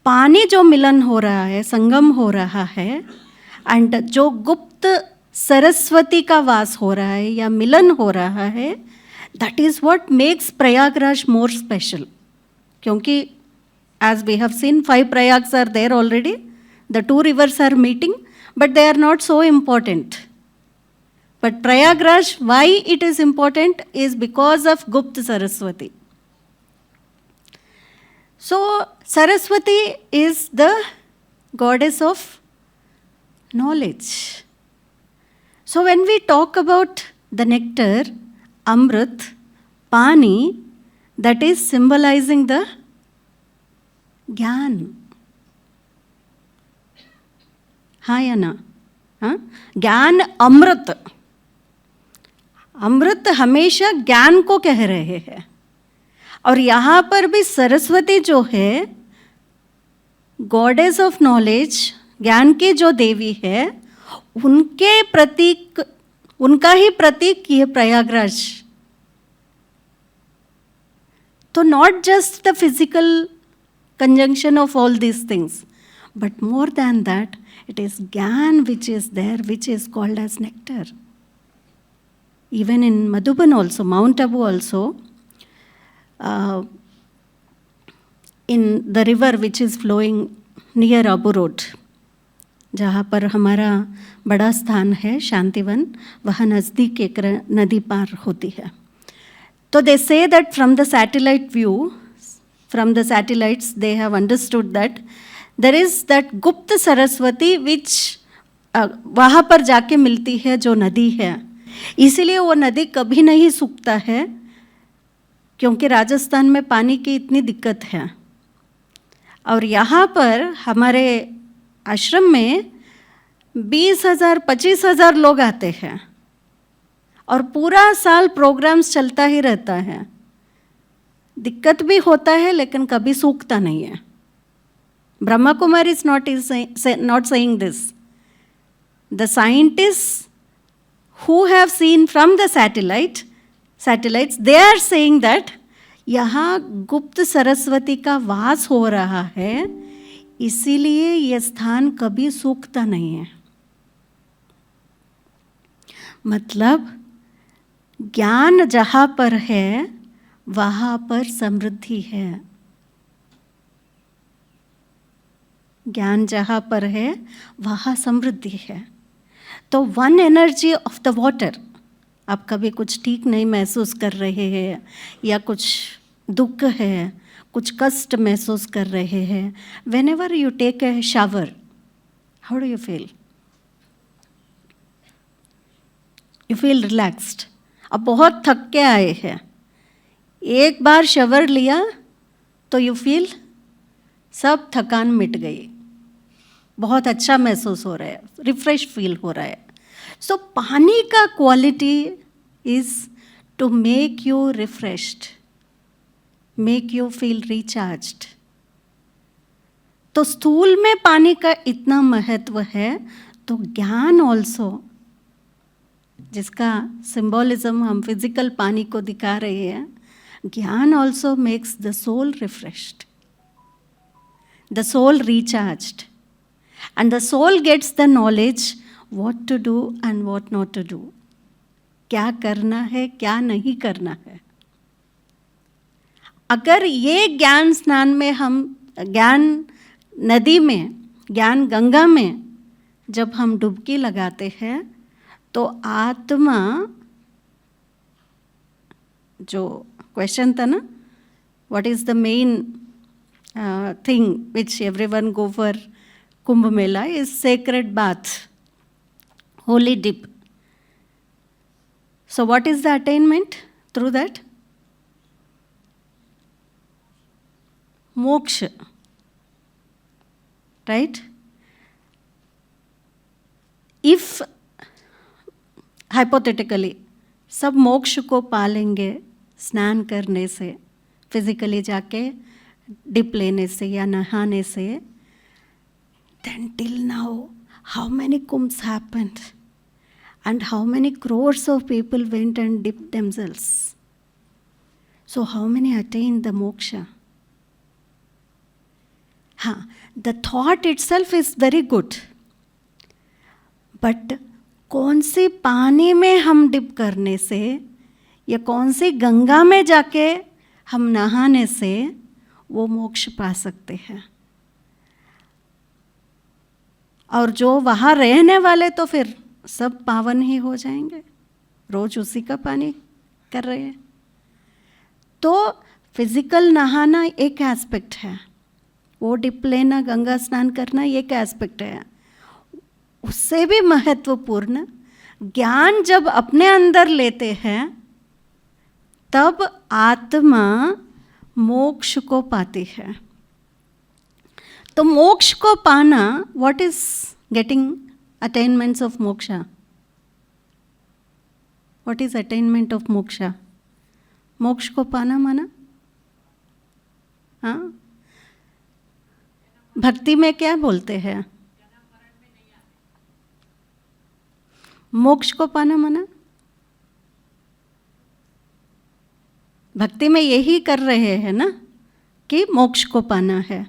E: pani जो मिलन हो रहा है, संगम हो रहा है, एंड जो गुप्त सरस्वती का वास हो रहा है या मिलन हो रहा है, that is what makes Prayagraj more special. क्योंकि as we have seen, 5 prayags are there already, the 2 rivers are meeting, but they are not so important. But Prayagraj, why it is important is because of Gupta Saraswati. So Saraswati is the goddess of knowledge. So when we talk about the nectar, Amrit, Pani, that is symbolizing the ज्ञान. हाँ या ना? हाँ, ज्ञान अमृत. अमृत हमेशा ज्ञान को कह रहे हैं. और यहाँ पर भी सरस्वती जो है, गॉडेस ऑफ नॉलेज, ज्ञान की जो देवी है, उनके प्रतीक, उनका ही प्रतीक ये प्रयागराज. तो not just the physical conjunction of all these things, but more than that, it is Gyan which is there, which is called as nectar. Even in Madhuban also, Mount Abu also, in the river which is flowing near Abu Road, जहाँ पर हमारा बड़ा स्थान है शांतिवन, वहाँ नज़दीक एक नदी पार होती है. तो they say that from the satellite view, from the satellites, they have understood that there is that Gupta Saraswati which वहाँ पर जाके मिलती है जो नदी है. इसीलिए वो नदी कभी नहीं सूखता है, क्योंकि राजस्थान में पानी की इतनी दिक्कत है. और यहाँ पर हमारे आश्रम में 20,000 25,000 लोग आते हैं और पूरा साल प्रोग्राम्स चलता ही रहता है. दिक्कत भी होता है लेकिन कभी सूखता नहीं है. Brahma Kumari is not saying this. The scientist who have seen from the satellites, they are saying that यहाँ गुप्त सरस्वती का वास हो रहा है, इसीलिए ये स्थान कभी सूखता नहीं है. मतलब ज्ञान जहाँ पर है वहाँ पर समृद्धि है. ज्ञान जहाँ पर है वहाँ समृद्धि है. तो one energy of the water, आप कभी कुछ ठीक नहीं महसूस कर रहे हैं या कुछ दुख है, कुछ कष्ट महसूस कर रहे हैं, whenever you take a shower, how do you feel? You feel relaxed. अब बहुत थक के आए हैं, एक बार शावर लिया तो यू फील सब थकान मिट गई, बहुत अच्छा महसूस हो रहा है, रिफ्रेश फील हो रहा है. सो पानी का quality is to make you refreshed, make you feel recharged. तो स्थूल में पानी का इतना महत्व है, तो ज्ञान ऑल्सो, जिसका सिंबॉलिज्म हम फिजिकल पानी को दिखा रहे हैं, ज्ञान also makes the soul refreshed, the soul recharged, and the soul gets the knowledge what to do and what not to do. क्या करना है, क्या नहीं करना है. अगर ये ज्ञान स्नान में हम, ज्ञान नदी में, ज्ञान गंगा में जब हम डुबकी लगाते हैं, तो आत्मा, जो क्वेश्चन था ना, what is the main thing which everyone go for Kumbh Mela is sacred bath, holy dip. So what is the attainment through that? Moksha, right? If hypothetically सब मोक्ष को पालेंगे स्नान करने से, फिजिकली जाके डिप लेने से या नहाने से, then till now how many kumbhs happened and how many crores of people went and dipped themselves? So how many attained the moksha? The thought itself is very good, but कौन सी पानी में हम dip करने से या कौन सी गंगा में जाके हम नहाने से वो मोक्ष पा सकते हैं? और जो वहाँ रहने वाले तो फिर सब पावन ही हो जाएंगे, रोज उसी का पानी कर रहे हैं. तो फिजिकल नहाना एक एस्पेक्ट है, वो डिप लेना, गंगा स्नान करना एक एस्पेक्ट है. उससे भी महत्वपूर्ण ज्ञान जब अपने अंदर लेते हैं तब आत्मा मोक्ष को पाती है. तो मोक्ष को पाना, what is getting attainments of moksha? What is attainment of moksha? मोक्ष को पाना माना, हाँ, भक्ति में क्या बोलते हैं? मोक्ष को पाना माना, भक्ति में यही कर रहे हैं ना कि मोक्ष को पाना है.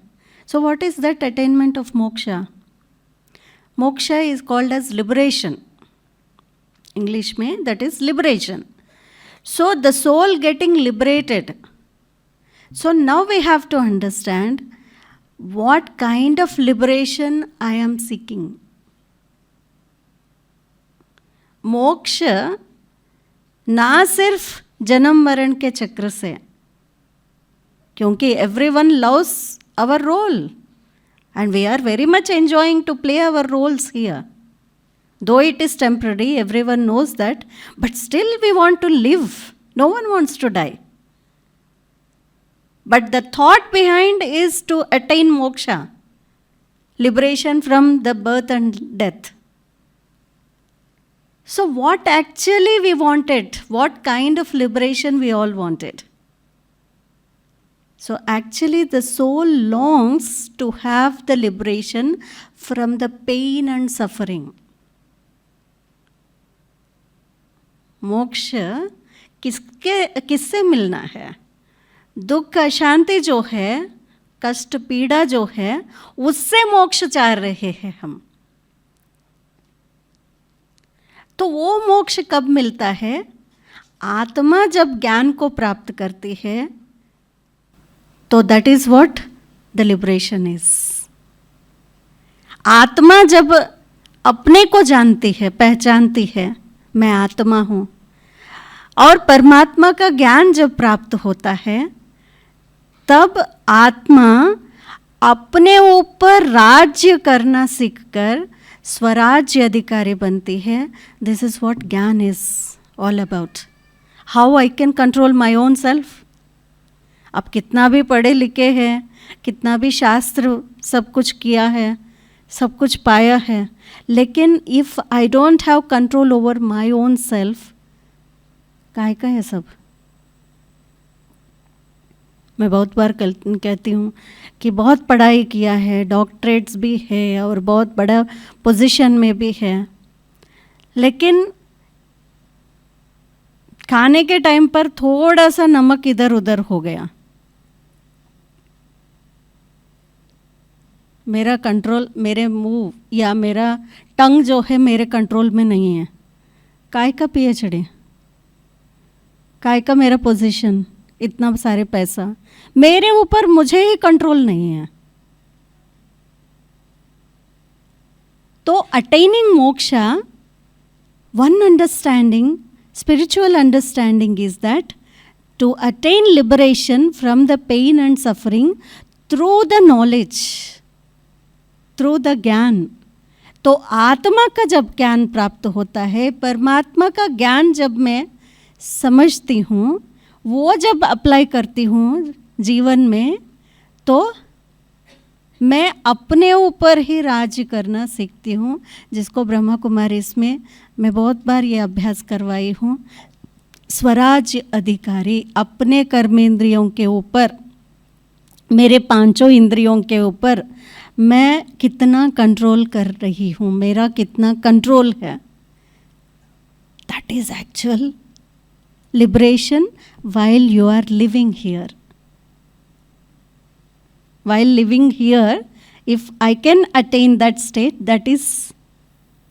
E: So what is that attainment of moksha? Moksha is called as liberation. English में that is liberation. So the soul getting liberated. So now we have to understand what kind of liberation I am seeking. मोक्ष ना सिर्फ जन्म मरण के चक्र से, क्योंकि everyone loves our role and we are very much enjoying to play our roles here. Though it is temporary, everyone knows that, but still we want to live. No one wants to die. But the thought behind is to attain moksha, liberation from the birth and death. So what actually we wanted? What kind of liberation we all wanted? So actually the soul longs to have the liberation from the pain and suffering. मोक्ष किससे मिलना है? दुख अशांति जो है, कष्ट पीड़ा जो है, उससे मोक्ष चाह रहे हैं हम. तो वो मोक्ष कब मिलता है? आत्मा जब ज्ञान को प्राप्त करती है, तो that is what the liberation is. आत्मा जब अपने को जानती है, पहचानती है, मैं आत्मा हूं, और परमात्मा का ज्ञान जब प्राप्त होता है, तब आत्मा अपने ऊपर राज्य करना सीखकर स्वराज्य अधिकारी बनती है. दिस इज व्हाट ज्ञान is all about. How I can control my own self. अब कितना भी पढ़े लिखे हैं, कितना भी शास्त्र सब कुछ किया है, सब कुछ पाया है, लेकिन if I don't have control over my own self, काहे का है सब. मैं बहुत बार कहती हूँ कि बहुत पढ़ाई किया है, डॉक्टरेट्स भी है और बहुत बड़ा पोजीशन में भी है, लेकिन खाने के टाइम पर थोड़ा सा नमक इधर उधर हो गया, मेरा कंट्रोल, मेरे मुंह या मेरा टंग जो है मेरे कंट्रोल में नहीं है. काय का PhD, काय का मेरा पोजीशन, इतना सारे पैसा मेरे ऊपर, मुझे ही कंट्रोल नहीं है. तो attaining moksha, one understanding, spiritual understanding is that to attain liberation from the pain and suffering through the knowledge, through the ज्ञान। तो आत्मा का जब ज्ञान प्राप्त होता है, परमात्मा का ज्ञान जब मैं समझती हूँ, वो जब अप्लाई करती हूँ जीवन में, तो मैं अपने ऊपर ही राज्य करना सीखती हूँ, जिसको ब्रह्मा कुमारी इसमें मैं बहुत बार ये अभ्यास करवाई हूँ। स्वराज्य अधिकारी, अपने कर्मेंद्रियों के ऊपर, मेरे पांचों इंद्रियों के ऊपर मैं कितना कंट्रोल कर रही हूँ, मेरा कितना कंट्रोल है। That is actual liberation while you are living here. While living here, if I can attain that state, that is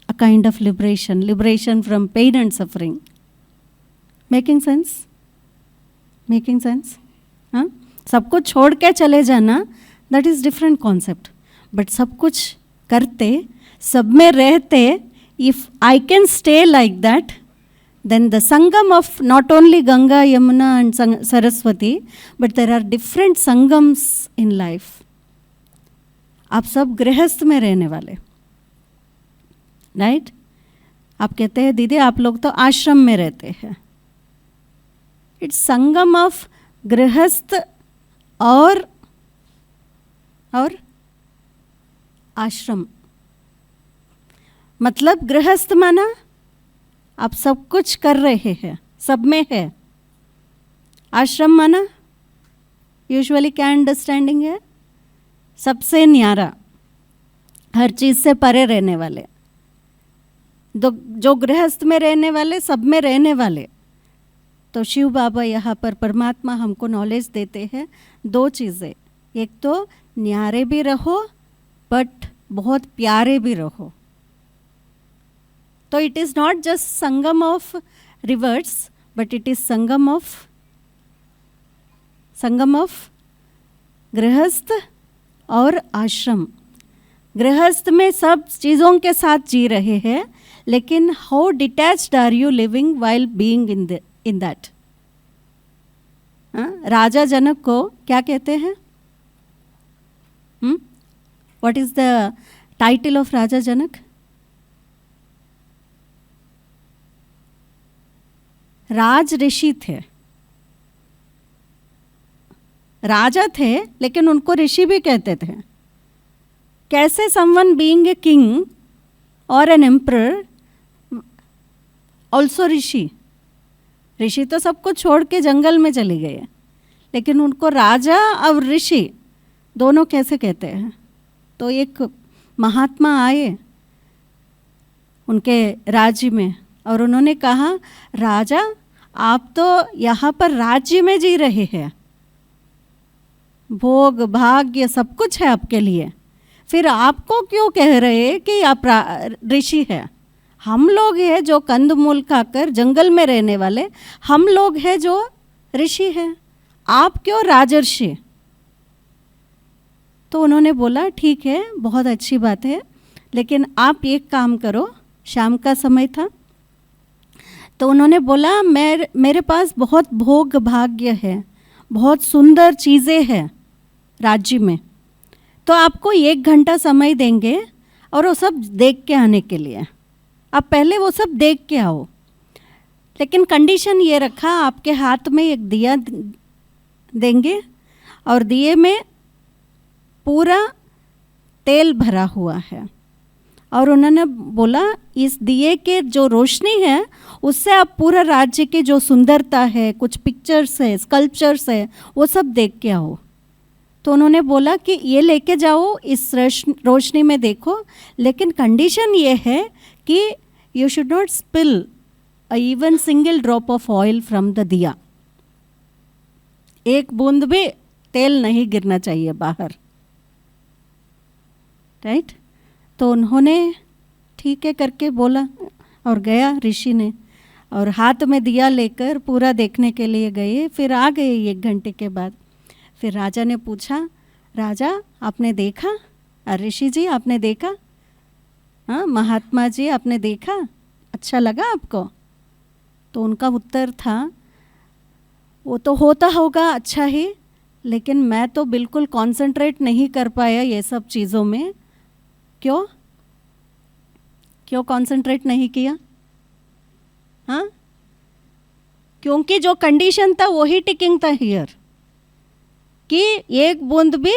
E: a kind of liberation, liberation from pain and suffering. Making sense? Making sense? हाँ? सब कुछ छोड़ के चले जाना, that is different concept. But सब कुछ करते, सब में रहते, if I can stay like that, then the sangam of not only Ganga, Yamuna and Saraswati, but there are different sangams in life. आप सब गृहस्थ में रहने वाले, राइट? आप कहते हैं दीदी आप लोग तो आश्रम में रहते हैं. इट्स संगम ऑफ गृहस्थ और आश्रम. मतलब गृहस्थ माना आप सब कुछ कर रहे हैं, सब में है. आश्रम माना यूजुअली क्या अंडरस्टैंडिंग है? सबसे न्यारा, हर चीज़ से परे रहने वाले. जो गृहस्थ में रहने वाले, सब में रहने वाले. तो शिव बाबा यहाँ पर परमात्मा हमको नॉलेज देते हैं दो चीज़ें. एक तो न्यारे भी रहो बट बहुत प्यारे भी रहो. तो it is not just Sangam of reverse but it is Sangam of गृहस्थ और आश्रम. गृहस्थ में सब चीज़ों के साथ जी रहे हैं, लेकिन how detached are you living while being in that. Raja Janak को क्या कहते हैं? What is the title of Raja Janak? राज ऋषि थे. राजा थे लेकिन उनको ऋषि भी कहते थे. कैसे समवन बीइंग ए किंग और एन एम्परर ऑल्सो ऋषि. ऋषि तो सब कुछ छोड़ के जंगल में चले गए, लेकिन उनको राजा और ऋषि दोनों कैसे कहते हैं? तो एक महात्मा आए उनके राज्य में और उन्होंने कहा, राजा आप तो यहाँ पर राज्य में जी रहे हैं, भोग भाग्य सब कुछ है आपके लिए, फिर आपको क्यों कह रहे हैं कि आप ऋषि हैं? हम लोग हैं जो कंदमूल खाकर जंगल में रहने वाले, हम लोग हैं जो ऋषि हैं, आप क्यों राजर्षि? तो उन्होंने बोला ठीक है, बहुत अच्छी बात है, लेकिन आप एक काम करो. शाम का समय था, तो उन्होंने बोला मेरे पास बहुत भोग भाग्य है, बहुत सुंदर चीज़ें हैं राज्य में, तो आपको 1 घंटा समय देंगे और वो सब देख के आने के लिए. आप पहले वो सब देख के आओ, लेकिन कंडीशन ये रखा, आपके हाथ में एक दिया देंगे और दिए में पूरा तेल भरा हुआ है. और उन्होंने बोला इस दिए के जो रोशनी है उससे आप पूरा राज्य की जो सुंदरता है, कुछ पिक्चर्स है, स्कल्पचर्स है, वो सब देख के आओ. तो उन्होंने बोला कि ये लेके जाओ, इस रोशनी में देखो, लेकिन कंडीशन ये है कि you should not spill a even single drop of oil from the दिया. एक बूंद भी तेल नहीं गिरना चाहिए बाहर, राइट? तो उन्होंने ठीक है करके बोला और गया ऋषि ने, और हाथ में दिया लेकर पूरा देखने के लिए गए. फिर आ गए 1 घंटे के बाद. फिर राजा ने पूछा, राजा आपने देखा? ऋषि जी आपने देखा? हाँ महात्मा जी आपने देखा? अच्छा लगा आपको? तो उनका उत्तर था, वो तो होता होगा अच्छा ही, लेकिन मैं तो बिल्कुल कंसंट्रेट नहीं कर पाया ये सब चीज़ों में। क्यों कंसंट्रेट नहीं किया? हाँ, क्योंकि जो कंडीशन था वही टिकिंग था हियर, कि एक बूंद भी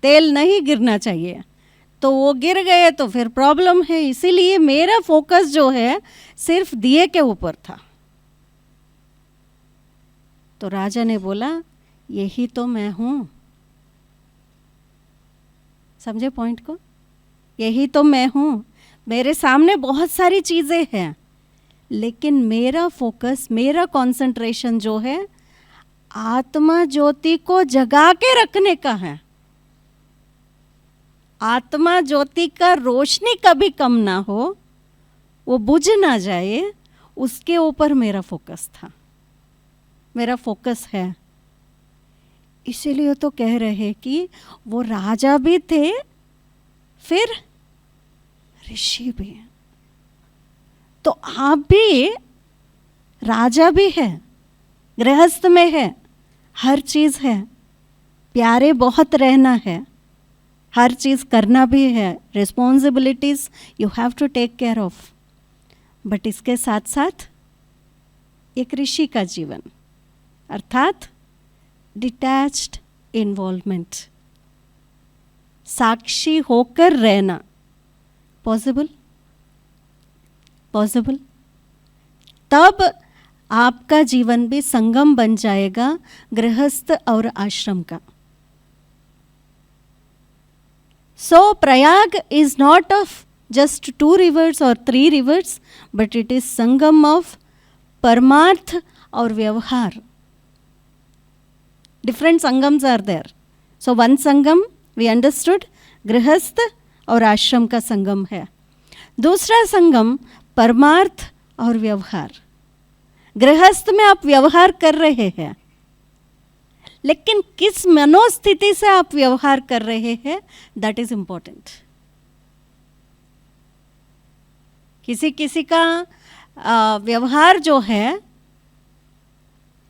E: तेल नहीं गिरना चाहिए। तो वो गिर गए तो फिर प्रॉब्लम है। इसीलिए मेरा फोकस जो है सिर्फ दिए के ऊपर था। तो राजा ने बोला यही तो मैं हूं। समझे पॉइंट को? यही तो मैं हूं। मेरे सामने बहुत सारी चीजें हैं, लेकिन मेरा फोकस, मेरा कंसंट्रेशन जो है आत्मा ज्योति को जगा के रखने का है। आत्मा ज्योति का रोशनी कभी कम ना हो, वो बुझ ना जाए, उसके ऊपर मेरा फोकस था, मेरा फोकस है। इसीलिए तो कह रहे कि वो राजा भी थे, फिर ऋषि भी हैं। तो आप भी राजा भी है, गृहस्थ में है, हर चीज़ है, प्यारे बहुत रहना है, हर चीज़ करना भी है, responsibilities you have to take care of. But इसके साथ साथ एक ऋषि का जीवन, अर्थात डिटैच्ड इन्वॉल्वमेंट, साक्षी होकर रहना पॉसिबल? तब आपका जीवन भी संगम बन जाएगा गृहस्थ और आश्रम का। So Prayag is not of just 2 rivers or 3 rivers, but it is Sangam of Paramarth or Vyavhar. Different Sangams are there. So one Sangam we understood गृहस्थ और आश्रम का संगम है। दूसरा संगम परमार्थ और व्यवहार। गृहस्थ में आप व्यवहार कर रहे हैं, लेकिन किस मनोस्थिति से आप व्यवहार कर रहे हैं, दैट इज इंपॉर्टेंट। किसी किसी का व्यवहार जो है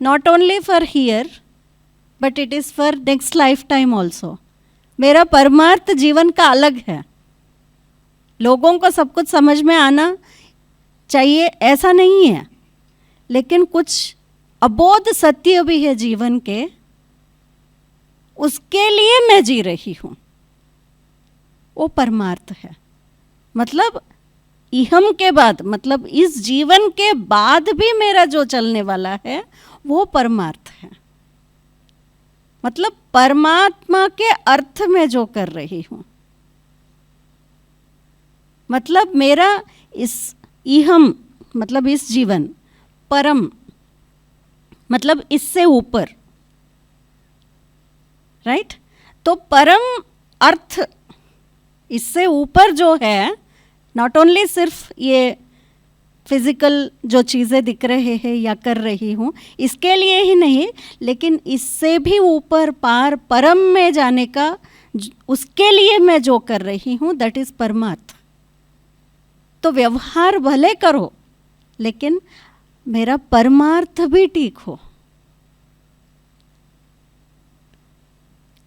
E: not only for here but it is for next life time also. मेरा परमार्थ जीवन का अलग है। लोगों को सब कुछ समझ में आना चाहिए ऐसा नहीं है, लेकिन कुछ अबोध सत्य भी है जीवन के, उसके लिए मैं जी रही हूं, वो परमार्थ है। मतलब इहम के बाद, मतलब इस जीवन के बाद भी मेरा जो चलने वाला है वो परमार्थ है। मतलब परमात्मा के अर्थ में जो कर रही हूं, मतलब मेरा इस इहम मतलब इस जीवन, परम मतलब इससे ऊपर, राइट? तो परम अर्थ इससे ऊपर जो है, नॉट ओनली सिर्फ ये फिजिकल जो चीज़ें दिख रहे हैं या कर रही हूँ इसके लिए ही नहीं, लेकिन इससे भी ऊपर पार परम में जाने का, उसके लिए मैं जो कर रही हूँ दैट इज परमार्थ। तो व्यवहार भले करो, लेकिन मेरा परमार्थ भी ठीक हो।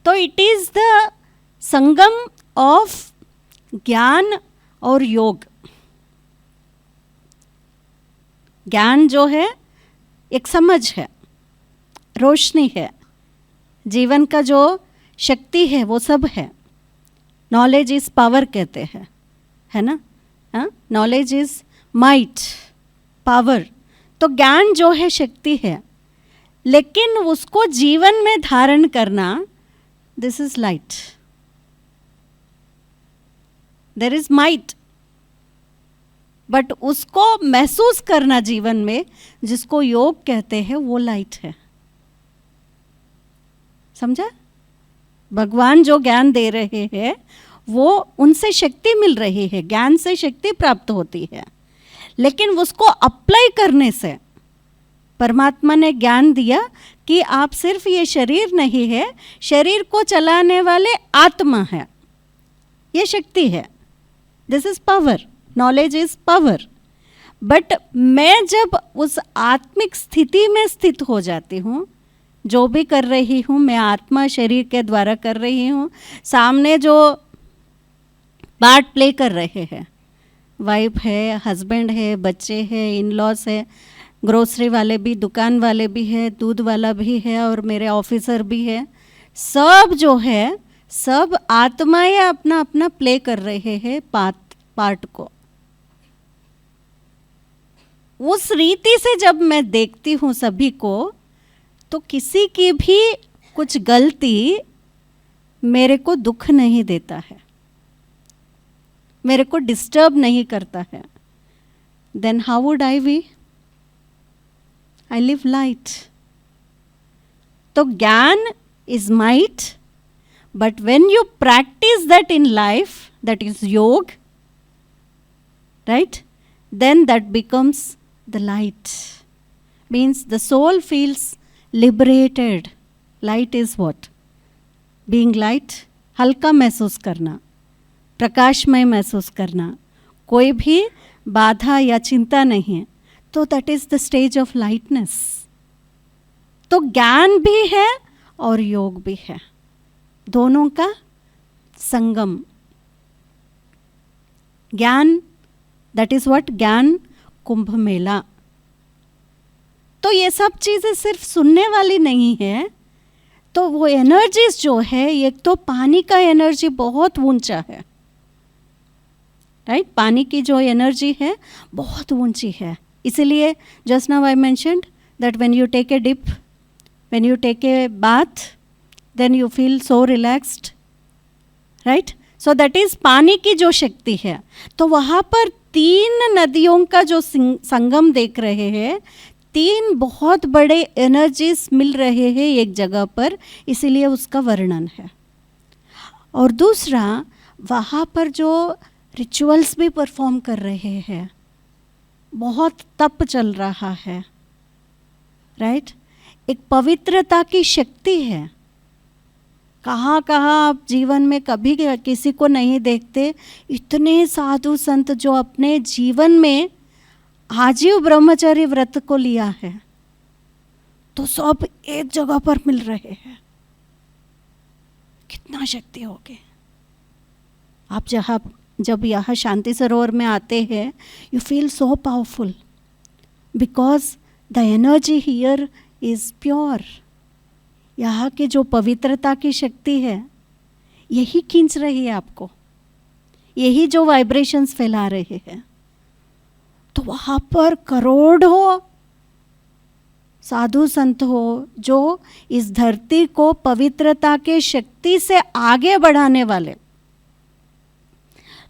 E: तो it is the Sangam of ज्ञान और योग। ज्ञान जो है एक समझ है, रोशनी है, जीवन का जो शक्ति है वो सब है। नॉलेज इज पावर कहते हैं, है ना? Knowledge is might, power. तो ज्ञान जो है शक्ति है, लेकिन उसको जीवन में धारण करना, this is light. There is might, but उसको महसूस करना जीवन में, जिसको योग कहते हैं, वो लाइट है। समझा? भगवान जो ज्ञान दे रहे हैं वो उनसे शक्ति मिल रही है, ज्ञान से शक्ति प्राप्त होती है, लेकिन उसको अप्लाई करने से परमात्मा ने ज्ञान दिया कि आप सिर्फ ये शरीर नहीं है, शरीर को चलाने वाले आत्मा है, ये शक्ति है। This is power, knowledge is power. But मैं जब उस आत्मिक स्थिति में स्थित हो जाती हूँ, जो भी कर रही हूँ मैं आत्मा शरीर के द्वारा कर रही हूँ। सामने जो पार्ट प्ले कर रहे हैं, वाइफ है, हस्बैंड है, बच्चे हैं, इन लॉज है, ग्रोसरी वाले भी, दुकान वाले भी है, दूध वाला भी है और मेरे ऑफिसर भी है, सब जो है सब आत्माएं अपना अपना प्ले कर रहे हैं पार्ट को। उस रीति से जब मैं देखती हूँ सभी को, तो किसी की भी कुछ गलती मेरे को दुख नहीं देता है, मेरे को डिस्टर्ब नहीं करता है। Then how would I be? I live light. तो ज्ञान is might, but when you practice that in life, that is yoga, right, then that becomes the light. Means the soul feels liberated. Light is what? Being light, हल्का महसूस करना, प्रकाशमय महसूस करना, कोई भी बाधा या चिंता नहीं है, तो that is the stage of lightness. तो ज्ञान भी है और योग भी है, दोनों का संगम। ज्ञान, दैट इज व्हाट, ज्ञान कुंभ मेला। तो ये सब चीज़ें सिर्फ सुनने वाली नहीं है, तो वो एनर्जीज जो है, एक तो पानी का एनर्जी बहुत ऊंचा है, राइट, पानी की जो एनर्जी है बहुत ऊंची है। इसीलिए just now I mentioned that when you take a dip, when you take a bath, then you feel so relaxed, right. So that is पानी की जो शक्ति है। तो वहाँ पर 3 नदियों का जो संगम देख रहे हैं, 3 बहुत बड़े एनर्जीज मिल रहे हैं एक जगह पर, इसीलिए उसका वर्णन है। और दूसरा, वहाँ पर जो रिचुअल्स भी परफॉर्म कर रहे हैं, बहुत तप चल रहा है, राइट, एक पवित्रता की शक्ति है। कहाँ कहाँ आप जीवन में कभी किसी को नहीं देखते, इतने साधु संत जो अपने जीवन में आजीव ब्रह्मचर्य व्रत को लिया है, तो सब एक जगह पर मिल रहे हैं। कितना शक्ति होगी। आप जब यहाँ शांति सरोवर में आते हैं, you feel so powerful because the energy here is pure. यहाँ की जो पवित्रता की शक्ति है, यही खींच रही है आपको, यही जो वाइब्रेशंस फैला रहे हैं। तो वहाँ पर करोड़ों साधु संत हो जो इस धरती को पवित्रता के शक्ति से आगे बढ़ाने वाले।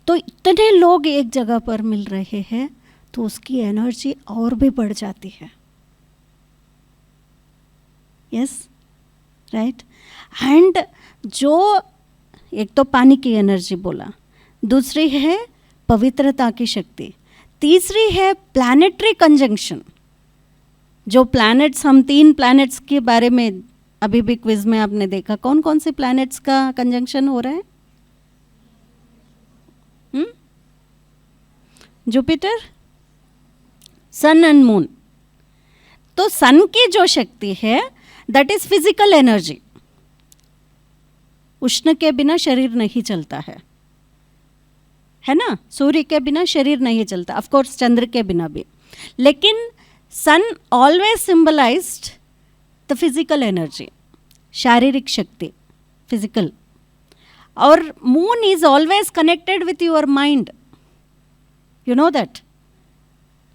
E: तो इतने लोग एक जगह पर मिल रहे हैं, तो उसकी एनर्जी और भी बढ़ जाती है। Yes, right. एंड जो एक तो पानी की एनर्जी बोला, दूसरी है पवित्रता की शक्ति, तीसरी है प्लैनेटरी कंजंक्शन। जो प्लैनेट्स, हम 3 प्लैनेट्स के बारे में अभी भी क्विज में आपने देखा, कौन कौन से प्लैनेट्स का कंजंक्शन हो रहा है? Jupiter, sun and moon. तो सन की जो शक्ति है, दैट इज फिजिकल एनर्जी। उष्ण के बिना शरीर नहीं चलता है ना, सूर्य के बिना शरीर नहीं चलता, ऑफ कोर्स चंद्र के बिना भी। लेकिन सन always symbolised the physical energy, शारीरिक शक्ति, फिजिकल। और moon is always connected with your mind, you know that.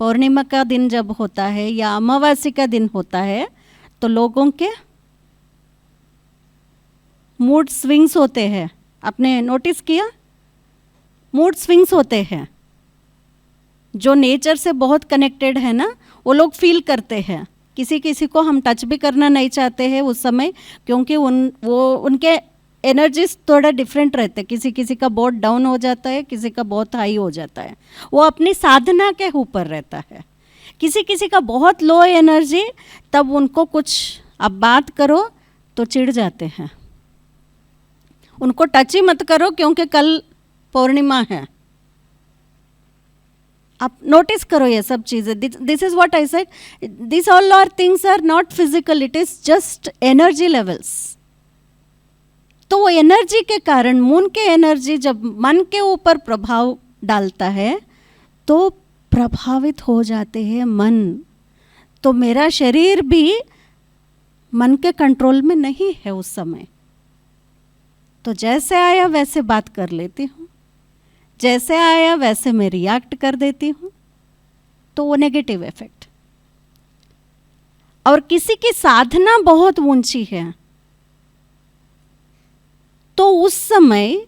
E: Purnima का दिन जब होता है या अमावास्या का दिन होता है, तो लोगों के मूड स्विंग्स होते हैं। आपने नोटिस किया? मूड स्विंग्स होते हैं। जो नेचर से बहुत कनेक्टेड है ना, वो लोग फील करते हैं। किसी किसी को हम टच भी करना नहीं चाहते हैं उस समय, क्योंकि उनके एनर्जीज थोड़ा डिफरेंट रहते हैं। किसी किसी का बहुत डाउन हो जाता है, किसी का बहुत हाई हो जाता है। वो अपनी साधना के ऊपर रहता है। किसी किसी का बहुत लो एनर्जी, तब उनको कुछ अब बात करो तो चिढ़ जाते हैं। उनको टच ही मत करो क्योंकि कल पौर्णिमा है। आप नोटिस करो ये सब चीज़ें. This is what I said, this all are things are not physical, it is just energy levels. तो वो एनर्जी के कारण, मून के एनर्जी जब मन के ऊपर प्रभाव डालता है तो प्रभावित हो जाते हैं मन. तो मेरा शरीर भी मन के कंट्रोल में नहीं है उस समय. तो जैसे आया वैसे बात कर लेती हूँ, जैसे आया वैसे मैं रिएक्ट कर देती हूँ. तो वो नेगेटिव इफेक्ट. और किसी की साधना बहुत ऊंची है तो उस समय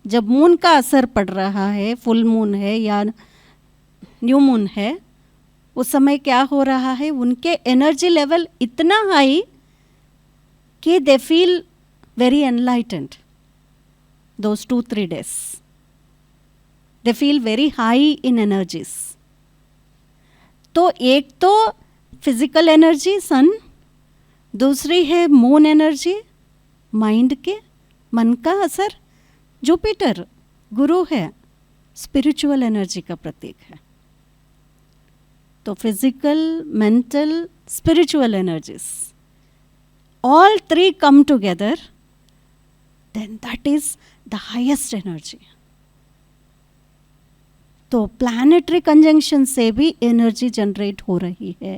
E: जब मून का असर पड़ रहा है, फुल मून है या न्यू मून है, उस समय क्या हो रहा है, उनके एनर्जी लेवल इतना हाई कि they feel very enlightened. Those 2-3 days they feel very high in energies. तो एक तो फिजिकल एनर्जी सन, दूसरी है मून एनर्जी, माइंड के, मन का असर. जुपिटर गुरु है, स्पिरिचुअल एनर्जी का प्रतीक है. तो physical, mental, spiritual energies, all 3 come together, then that is the highest energy. तो प्लैनेटरी कंजंक्शन से भी एनर्जी जनरेट हो रही है.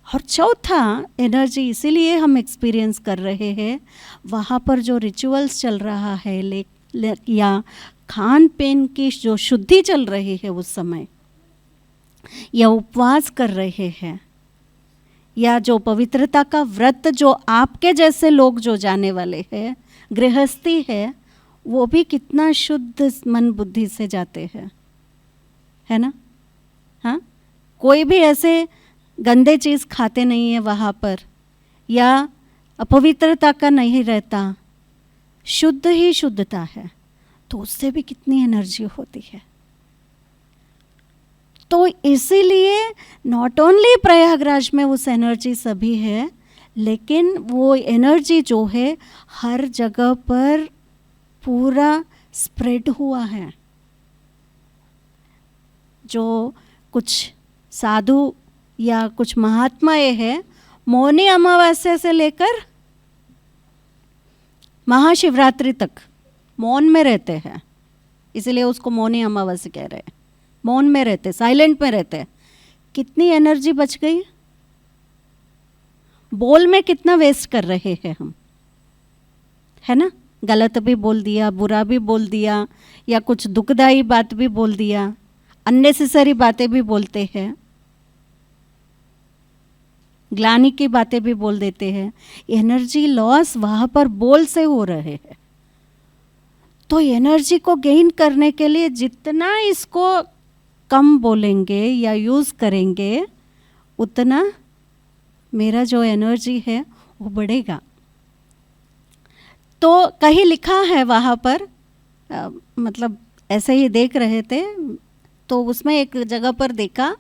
E: और चौथा एनर्जी इसीलिए हम एक्सपीरियंस कर रहे हैं, वहाँ पर जो रिचुअल्स चल रहा है या खान पीन की जो शुद्धि चल रही है उस समय, या उपवास कर रहे हैं, या जो पवित्रता का व्रत जो आपके जैसे लोग जो जाने वाले हैं, गृहस्थी है, वो भी कितना शुद्ध मन बुद्धि से जाते हैं, है ना. हाँ, कोई भी ऐसे गंदे चीज़ खाते नहीं है वहाँ पर, या अपवित्रता का नहीं रहता, शुद्ध ही शुद्धता है. तो उससे भी कितनी एनर्जी होती है. तो इसीलिए नॉट ओनली प्रयागराज में उस एनर्जी सभी है, लेकिन वो एनर्जी जो है हर जगह पर पूरा स्प्रेड हुआ है. जो कुछ साधु या कुछ महात्माएं हैं, मौनी अमावस्या से लेकर महाशिवरात्रि तक मौन में रहते हैं, इसलिए उसको मौनी अमावस्या कह रहे हैं. मौन में रहते, साइलेंट में रहते. कितनी एनर्जी बच गई. बोल में कितना वेस्ट कर रहे हैं हम, है ना. गलत भी बोल दिया, बुरा भी बोल दिया, या कुछ दुखदाई बात भी बोल दिया, अननेसेसरी बातें भी बोलते हैं, ग्लानि की बातें भी बोल देते हैं. एनर्जी लॉस वहाँ पर बोल से हो रहे हैं. तो एनर्जी को गेन करने के लिए जितना इसको कम बोलेंगे या यूज़ करेंगे, उतना मेरा जो एनर्जी है वो बढ़ेगा. तो कहीं लिखा है वहाँ पर, मतलब ऐसे ही देख रहे थे तो उसमें एक जगह पर देखा,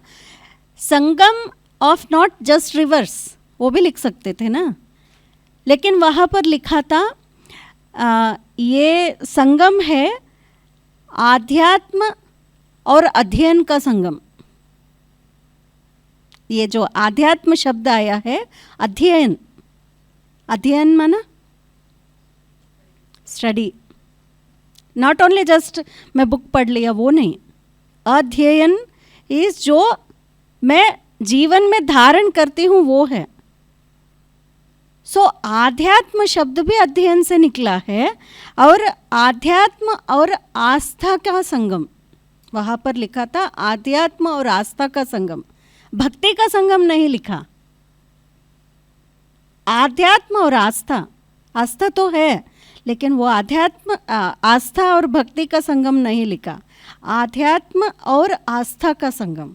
E: संगम ऑफ नॉट जस्ट रिवर्स, वो भी लिख सकते थे ना, लेकिन वहाँ पर लिखा था ये संगम है आध्यात्म और अध्ययन का संगम. ये जो आध्यात्म शब्द आया है, अध्ययन, अध्ययन माना स्टडी, नॉट ओनली जस्ट मैं बुक पढ़ लिया, वो नहीं. अध्ययन इस जो मैं जीवन में धारण करती हूँ वो है. सो आध्यात्म शब्द भी अध्ययन से निकला है. और आध्यात्म और आस्था का संगम, वहाँ पर लिखा था आध्यात्म और आस्था का संगम, भक्ति का संगम नहीं लिखा. आध्यात्म और आस्था, आस्था तो है लेकिन वो आध्यात्म, आस्था और भक्ति का संगम नहीं लिखा. आध्यात्म और आस्था का संगम,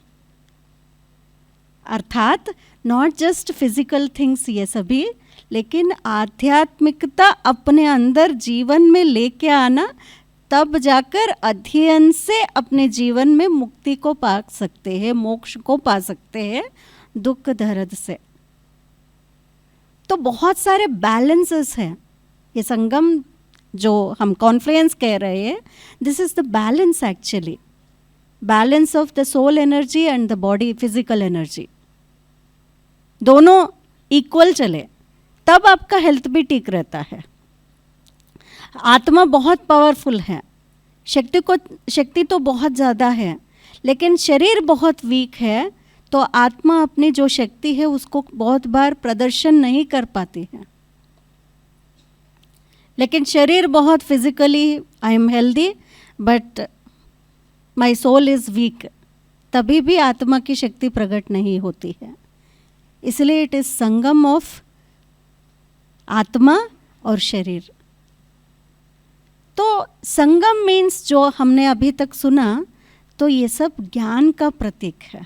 E: अर्थात नॉट जस्ट फिजिकल थिंग्स ये सभी, लेकिन आध्यात्मिकता अपने अंदर जीवन में लेके आना, तब जाकर अध्ययन से अपने जीवन में मुक्ति को पा सकते हैं, मोक्ष को पा सकते हैं दुख दर्द से. तो बहुत सारे बैलेंसेस हैं. ये संगम जो हम कॉन्फ्लुएंस कह रहे हैं, this is the balance actually. Balance of the soul energy and the body physical energy दोनों इक्वल चले, तब आपका हेल्थ भी ठीक रहता है। आत्मा बहुत पावरफुल है, शक्ति तो बहुत ज़्यादा है, लेकिन शरीर बहुत वीक है, तो आत्मा अपनी जो शक्ति है उसको बहुत बार प्रदर्शन नहीं कर पाती है। लेकिन शरीर बहुत physically I am healthy but my soul is weak, तभी भी आत्मा की शक्ति प्रकट नहीं होती है। इसलिए इट इज़ संगम ऑफ आत्मा और शरीर। तो संगम मीन्स जो हमने अभी तक सुना, तो ये सब ज्ञान का प्रतीक है।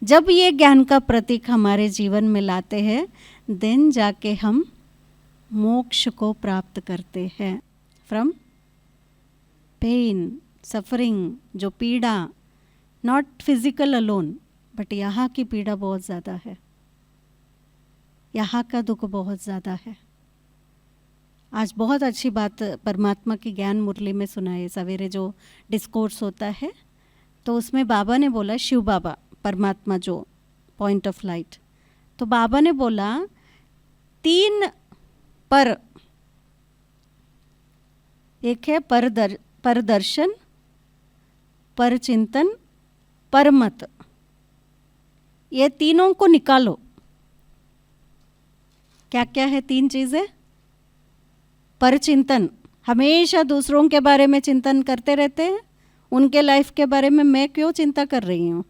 E: जब ये ज्ञान का प्रतीक हमारे जीवन में लाते हैं, देन जाके हम मोक्ष को प्राप्त करते हैं फ्रॉम पेन सफरिंग, जो पीड़ा, नॉट फिजिकल अलोन, बट यहाँ की पीड़ा बहुत ज़्यादा है, यहाँ का दुख बहुत ज़्यादा है। आज बहुत अच्छी बात परमात्मा की ज्ञान मुरली में सुनाए, सवेरे जो डिस्कोर्स होता है, तो उसमें बाबा ने बोला, शिव बाबा परमात्मा जो पॉइंट ऑफ लाइट, तो बाबा ने बोला 3 पर, एक है परदर्शन, परचिंतन, परमत, ये तीनों को निकालो। क्या क्या है 3 चीज़ें? परचिंतन, हमेशा दूसरों के बारे में चिंतन करते रहते हैं, उनके लाइफ के बारे में मैं क्यों चिंता कर रही हूँ,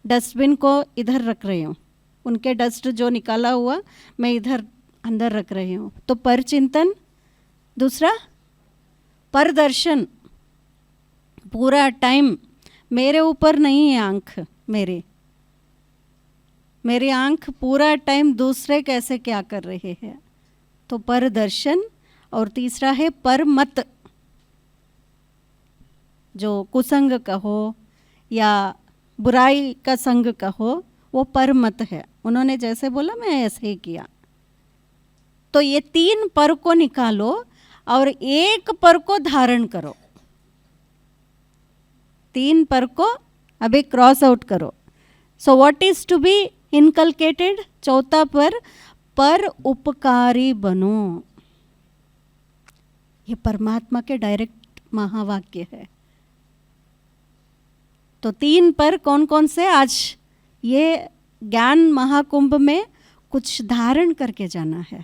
E: डस्टबिन को इधर रख रही हूँ, उनके डस्ट जो निकाला हुआ मैं इधर अंदर रख रही हूँ, तो परचिंतन। दूसरा परदर्शन, पूरा टाइम मेरे ऊपर नहीं है आँख, मेरी आँख पूरा टाइम दूसरे कैसे क्या कर रहे हैं, तो परदर्शन। और तीसरा है परमत, जो कुसंग कहो या बुराई का संग कहो, वो परमत है। उन्होंने जैसे बोला मैं ऐसे ही किया। तो ये 3 पर को निकालो और एक पर को धारण करो। 3 पर को अभी क्रॉस आउट करो। So what is to be inculcated? चौथा पर उपकारी बनो। ये परमात्मा के डायरेक्ट महावाक्य है। तो 3 पर कौन कौन से? आज ये ज्ञान महाकुंभ में कुछ धारण करके जाना है।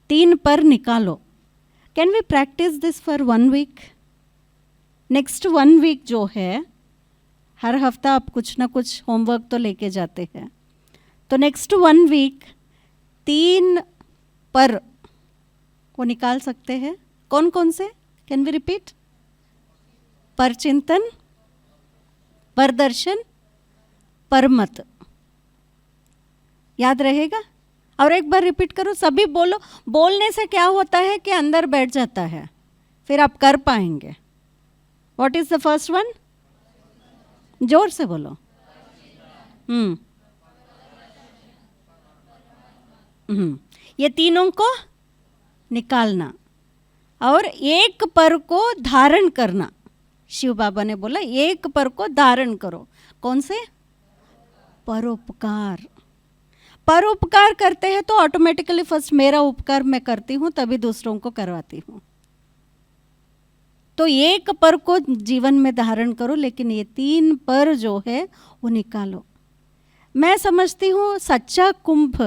E: 3 पर निकालो। Can we practice this for 1 week? Next 1 week जो है, हर हफ्ता आप कुछ ना कुछ होमवर्क तो लेके जाते हैं, तो नेक्स्ट 1 वीक 3 पर को निकाल सकते हैं। कौन कौन से? Can we repeat? परचिंतन, परदर्शन, परमत। याद रहेगा? और एक बार रिपीट करो, सभी बोलो। बोलने से क्या होता है कि अंदर बैठ जाता है, फिर आप कर पाएंगे। What is the first one? जोर से बोलो। ये तीनों को निकालना और एक पर को धारण करना। शिव बाबा ने बोला एक पर को धारण करो। कौन से? परोपकार। परोपकार करते हैं तो ऑटोमेटिकली फर्स्ट मेरा उपकार मैं करती हूँ, तभी दूसरों को करवाती हूँ। तो एक पर को जीवन में धारण करो, लेकिन ये 3 पर जो है वो निकालो। मैं समझती हूँ सच्चा कुंभ,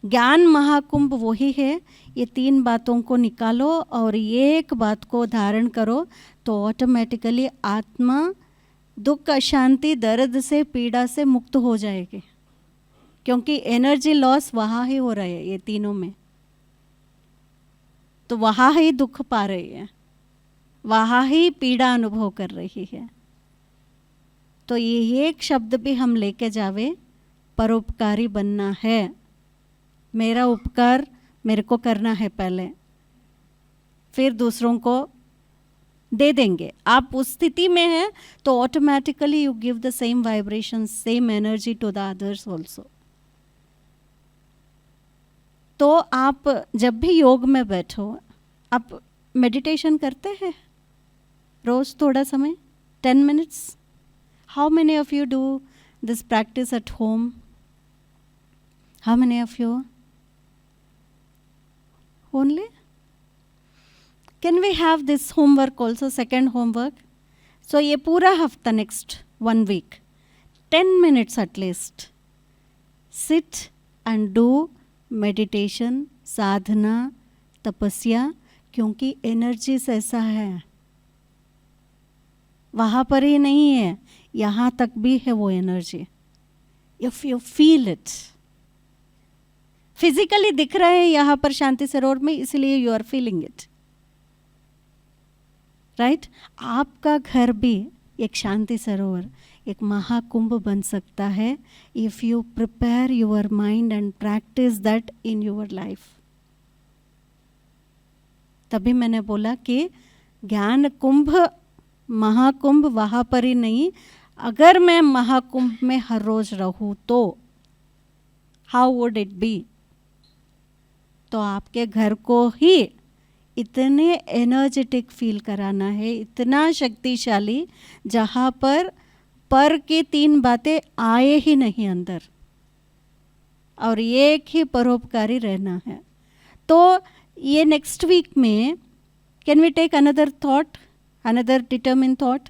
E: ज्ञान महाकुंभ वही है। ये 3 बातों को निकालो और एक बात को धारण करो, तो ऑटोमेटिकली आत्मा दुख, अशांति, दर्द से, पीड़ा से मुक्त हो जाएगी। क्योंकि एनर्जी लॉस वहाँ ही हो रहा है, ये तीनों में, तो वहाँ ही दुख पा रही है, वहाँ ही पीड़ा अनुभव कर रही है। तो ये एक शब्द भी हम लेके जावे, परोपकारी बनना है। मेरा उपकार मेरे को करना है पहले, फिर दूसरों को दे देंगे। आप उस स्थिति में हैं तो automatically you give the same vibration, same energy to the others also. तो आप जब भी योग में बैठो, आप मेडिटेशन करते हैं रोज़ थोड़ा समय? 10 minutes? How many of you do this practice at home? How many of you? Only? Can we have this homework also, second homework? So ये पूरा हफ्ता next 1 week, 10 minutes at least. Sit and do meditation, साधना, तपस्या, क्योंकि energies ऐसा है, वहाँ पर ही नहीं है, यहाँ तक भी है वो energy. If you feel it, physically दिख रहा है यहाँ पर शांति सरोवर में, इसलिए you are feeling it, right? आपका घर भी एक शांति सरोवर, एक महाकुंभ बन सकता है if you prepare your mind and practice that in your life. तभी मैंने बोला कि ज्ञान कुंभ, महाकुंभ वहाँ पर ही नहीं, अगर मैं महाकुंभ में हर रोज रहूँ तो हाउ वुड इट बी? तो आपके घर को ही इतने एनर्जेटिक फील कराना है, इतना शक्तिशाली, जहाँ पर की 3 बातें आए ही नहीं अंदर, और एक ही परोपकारी रहना है. तो ये नेक्स्ट वीक में can we take another thought, another determine thought?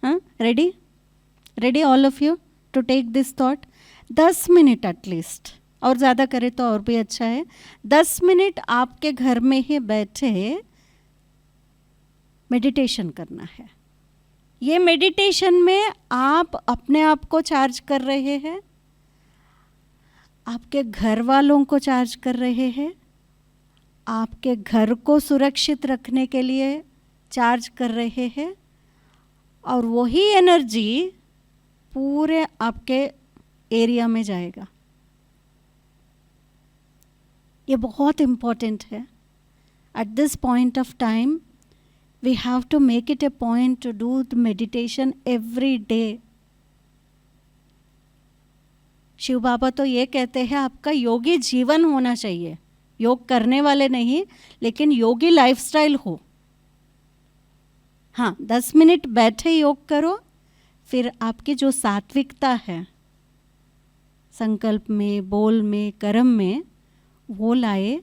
E: हाँ, ready all of you to take this thought? 10 minute at least, और ज़्यादा करें तो और भी अच्छा है. 10 मिनट आपके घर में ही बैठे मेडिटेशन करना है. ये मेडिटेशन में आप अपने आप को चार्ज कर रहे हैं, आपके घर वालों को चार्ज कर रहे हैं, आपके घर को सुरक्षित रखने के लिए चार्ज कर रहे हैं, और वही एनर्जी पूरे आपके एरिया में जाएगा. ये बहुत इम्पोर्टेंट है. At this point of time we have to make it a point to do the meditation every day. Shiv Baba तो ये कहते हैं आपका योगी जीवन होना चाहिए, योग करने वाले नहीं, लेकिन योगी लाइफस्टाइल हो. हाँ, 10 मिनट बैठे योग करो, फिर आपकी जो सात्विकता है संकल्प में, बोल में, कर्म में, वो लाए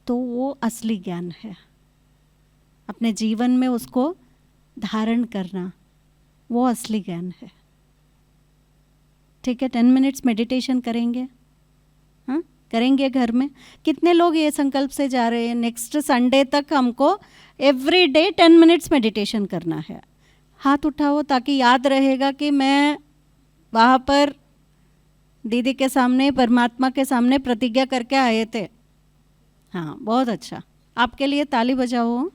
E: तो वो असली ज्ञान है. अपने जीवन में उसको धारण करना, वो असली ज्ञान है. ठीक है, 10 मिनट्स मेडिटेशन करेंगे. हाँ, करेंगे घर में. कितने लोग ये संकल्प से जा रहे हैं नेक्स्ट संडे तक हमको एवरी डे 10 मिनट्स मेडिटेशन करना है? हाथ उठाओ, ताकि याद रहेगा कि मैं वहाँ पर दीदी के सामने, परमात्मा के सामने प्रतिज्ञा करके आए थे. हाँ, बहुत अच्छा. आपके लिए ताली बजाओ.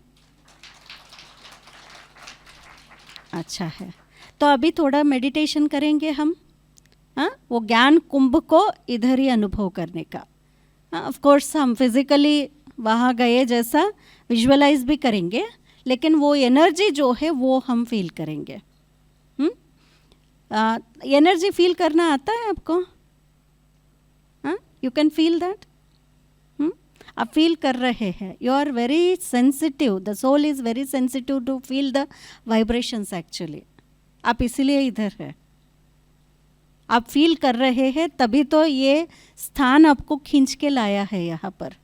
E: अच्छा है. तो अभी थोड़ा मेडिटेशन करेंगे हम. हाँ, वो ज्ञान कुंभ को इधर ही अनुभव करने का. ऑफ कोर्स हम फिजिकली वहाँ गए जैसा विजुअलाइज भी करेंगे, लेकिन वो एनर्जी जो है वो हम फील करेंगे. एनर्जी फील करना आता है आपको? हाँ, यू कैन फील दैट. आप फील कर रहे हैं. You are very sensitive, the soul is very sensitive to feel the vibrations actually. आप इसीलिए इधर है, आप फील कर रहे हैं, तभी तो ये स्थान आपको खींच के लाया है यहाँ पर.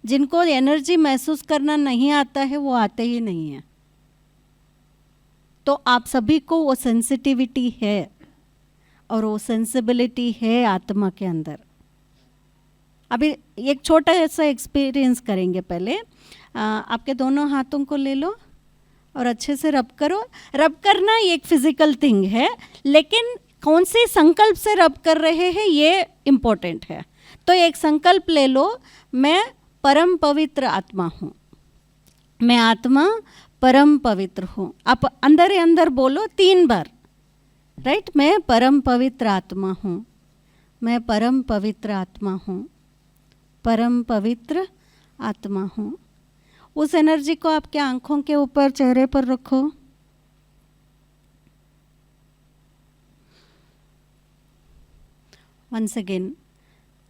E: जिनको एनर्जी महसूस करना नहीं आता है वो आते ही नहीं है. तो आप सभी को वो सेंसिटिविटी है और वो सेंसिबिलिटी है आत्मा के अंदर. अभी एक छोटा सा एक्सपीरियंस करेंगे. पहले आपके दोनों हाथों को ले लो और अच्छे से रब करो. रब करना एक फिजिकल थिंग है, लेकिन कौन से संकल्प से रब कर रहे हैं ये इम्पोर्टेंट है. तो एक संकल्प ले लो, मैं परम पवित्र आत्मा हूँ. मैं आत्मा परम पवित्र हूँ. आप अंदर ही अंदर बोलो 3 बार, राइट? मैं परम पवित्र आत्मा हूँ, मैं परम पवित्र आत्मा हूँ, परम पवित्र आत्मा हूँ. उस एनर्जी को आपके आँखों के ऊपर, चेहरे पर रखो. वंस अगेन,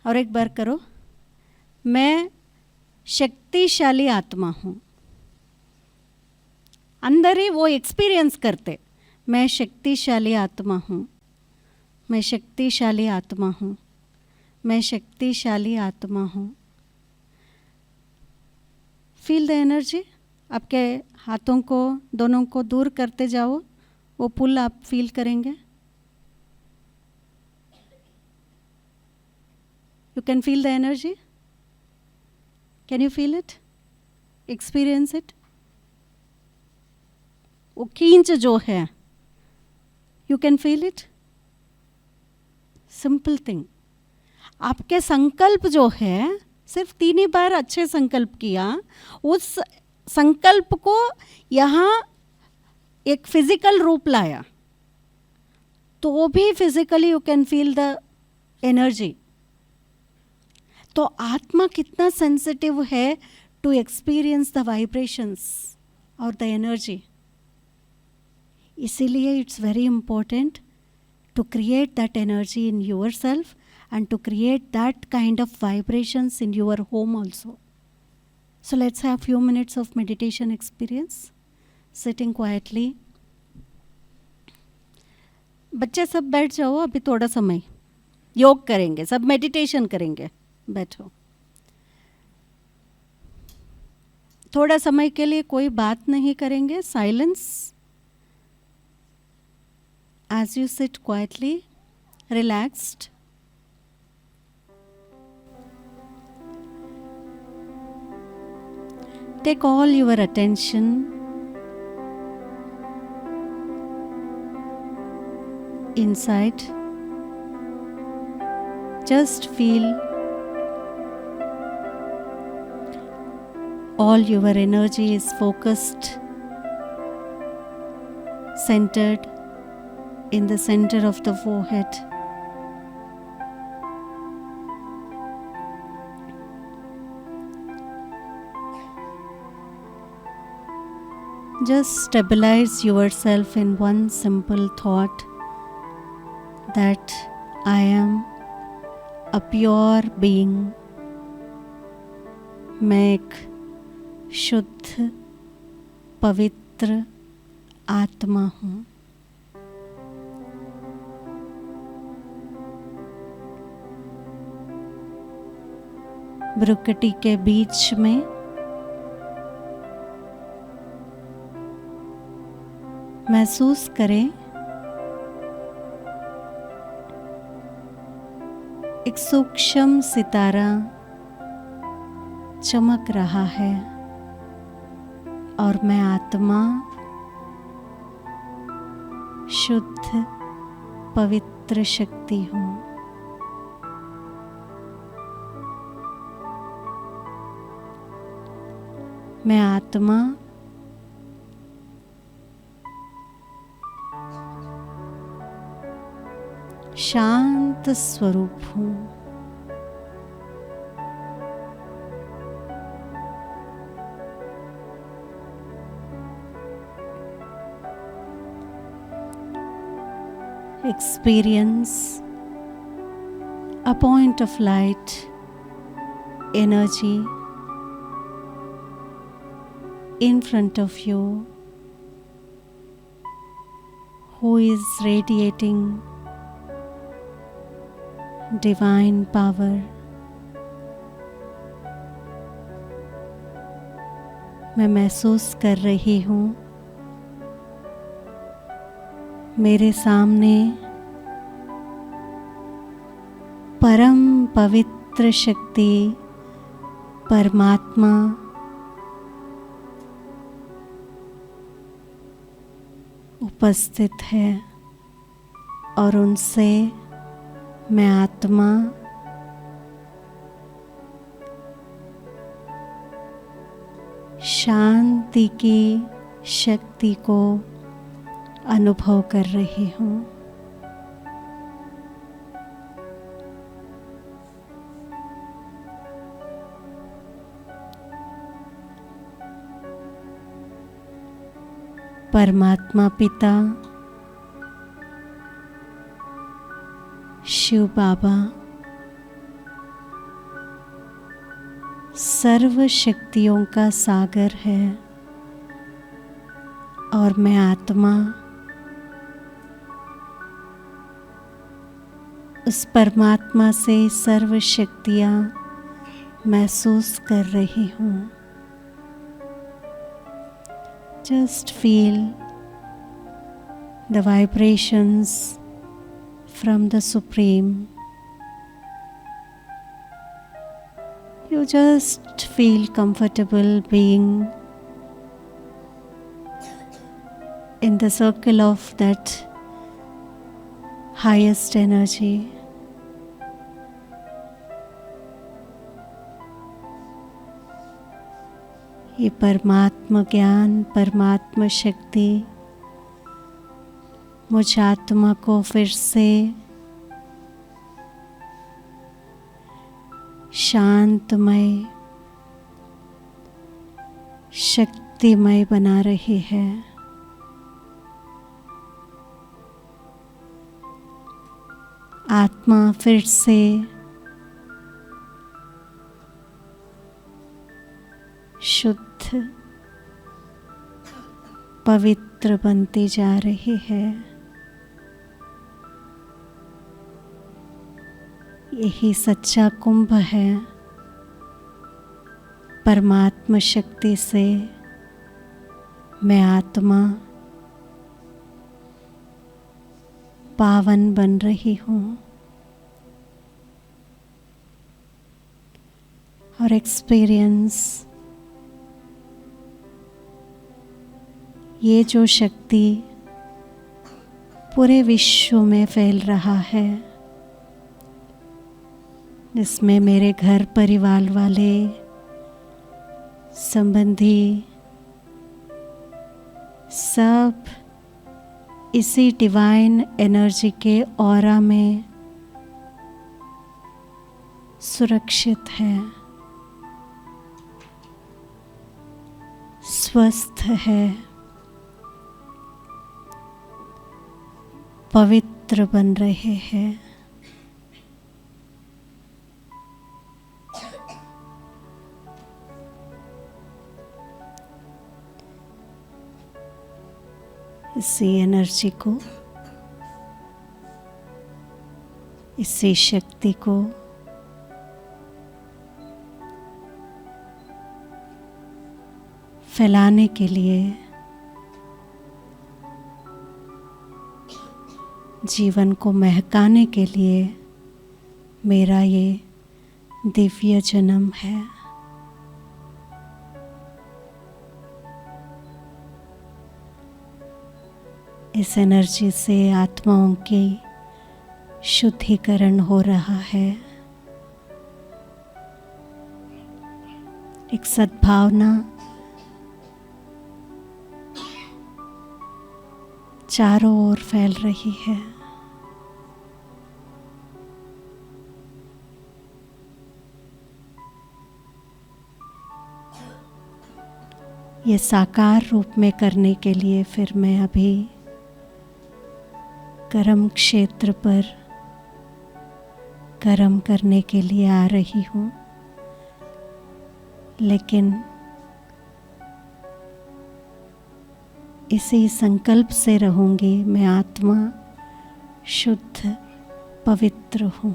E: और एक बार करो. मैं शक्तिशाली आत्मा हूँ. अंदर ही वो एक्सपीरियंस करते, मैं शक्तिशाली आत्मा हूँ, मैं शक्तिशाली आत्मा हूँ, मैं शक्तिशाली आत्मा हूँ। Feel the energy. आपके हाथों को दोनों को दूर करते जाओ, वो पुल आप फील करेंगे। You can feel the energy. Can you feel it? Experience it. वो खींच जो है, you can feel it. Simple thing. आपके संकल्प जो है, सिर्फ 3 ही बार अच्छे संकल्प किया, उस संकल्प को यहाँ एक फिजिकल रूप लाया, तो भी physically you can feel the energy. तो आत्मा कितना सेंसिटिव है टू एक्सपीरियंस द वाइब्रेशंस और द एनर्जी। इसीलिए it's very important to create that energy in yourself and to create that kind of vibrations in your home also. So let's have few minutes of meditation experience, sitting quietly. बच्चे सब बैठ जाओ, अभी थोड़ा समय योग करेंगे, सब मेडिटेशन करेंगे, बैठो। थोड़ा समय के लिए कोई बात नहीं करेंगे, silence. As you sit quietly, relaxed, take all your attention inside. Just feel all your energy is focused, centered in the center of the forehead. Just stabilize yourself in one simple thought that I am a pure being. मैं एक शुद्ध पवित्र आत्मा हूँ। भ्रुकुटी के बीच में महसूस करें एक सूक्ष्म सितारा चमक रहा है और मैं आत्मा शुद्ध पवित्र शक्ति हूँ। मैं आत्मा शांत स्वरूप हूँ। Experience a point of light, energy in front of you who is radiating divine power. मैं महसूस कर रही हूँ मेरे सामने परम पवित्र शक्ति परमात्मा उपस्थित है और उनसे मैं आत्मा शांति की शक्ति को अनुभव कर रही हूँ। परमात्मा पिता शिव बाबा सर्व शक्तियों का सागर है और मैं आत्मा उस परमात्मा से सर्व शक्तियाँ महसूस कर रही हूँ। Just feel the vibrations from the supreme. You just feel comfortable being in the circle of that highest energy. ये परमात्मा ज्ञान, परमात्मा शक्ति मुझ आत्मा को फिर से शांतमय, शक्तिमय बना रही है. आत्मा फिर से शुद्ध, पवित्र बनती जा रही है. यही सच्चा कुंभ है. परमात्मा शक्ति से मैं आत्मा पावन बन रही हूँ और एक्सपीरियंस ये जो शक्ति पूरे विश्व में फैल रहा है, जिसमें मेरे घर परिवार वाले, संबंधी सब इसी डिवाइन एनर्जी के ऑरा में सुरक्षित है, स्वस्थ है, पवित्र बन रहे हैं. इसी एनर्जी को, इसी शक्ति को फैलाने के लिए, जीवन को महकाने के लिए मेरा ये दिव्य जन्म है. इस एनर्जी से आत्माओं की शुद्धिकरण हो रहा है. एक सद्भावना चारों ओर फैल रही है. ये साकार रूप में करने के लिए फिर मैं अभी कर्म क्षेत्र पर कर्म करने के लिए आ रही हूँ, लेकिन इसी संकल्प से रहूँगी, मैं आत्मा शुद्ध, पवित्र हूँ,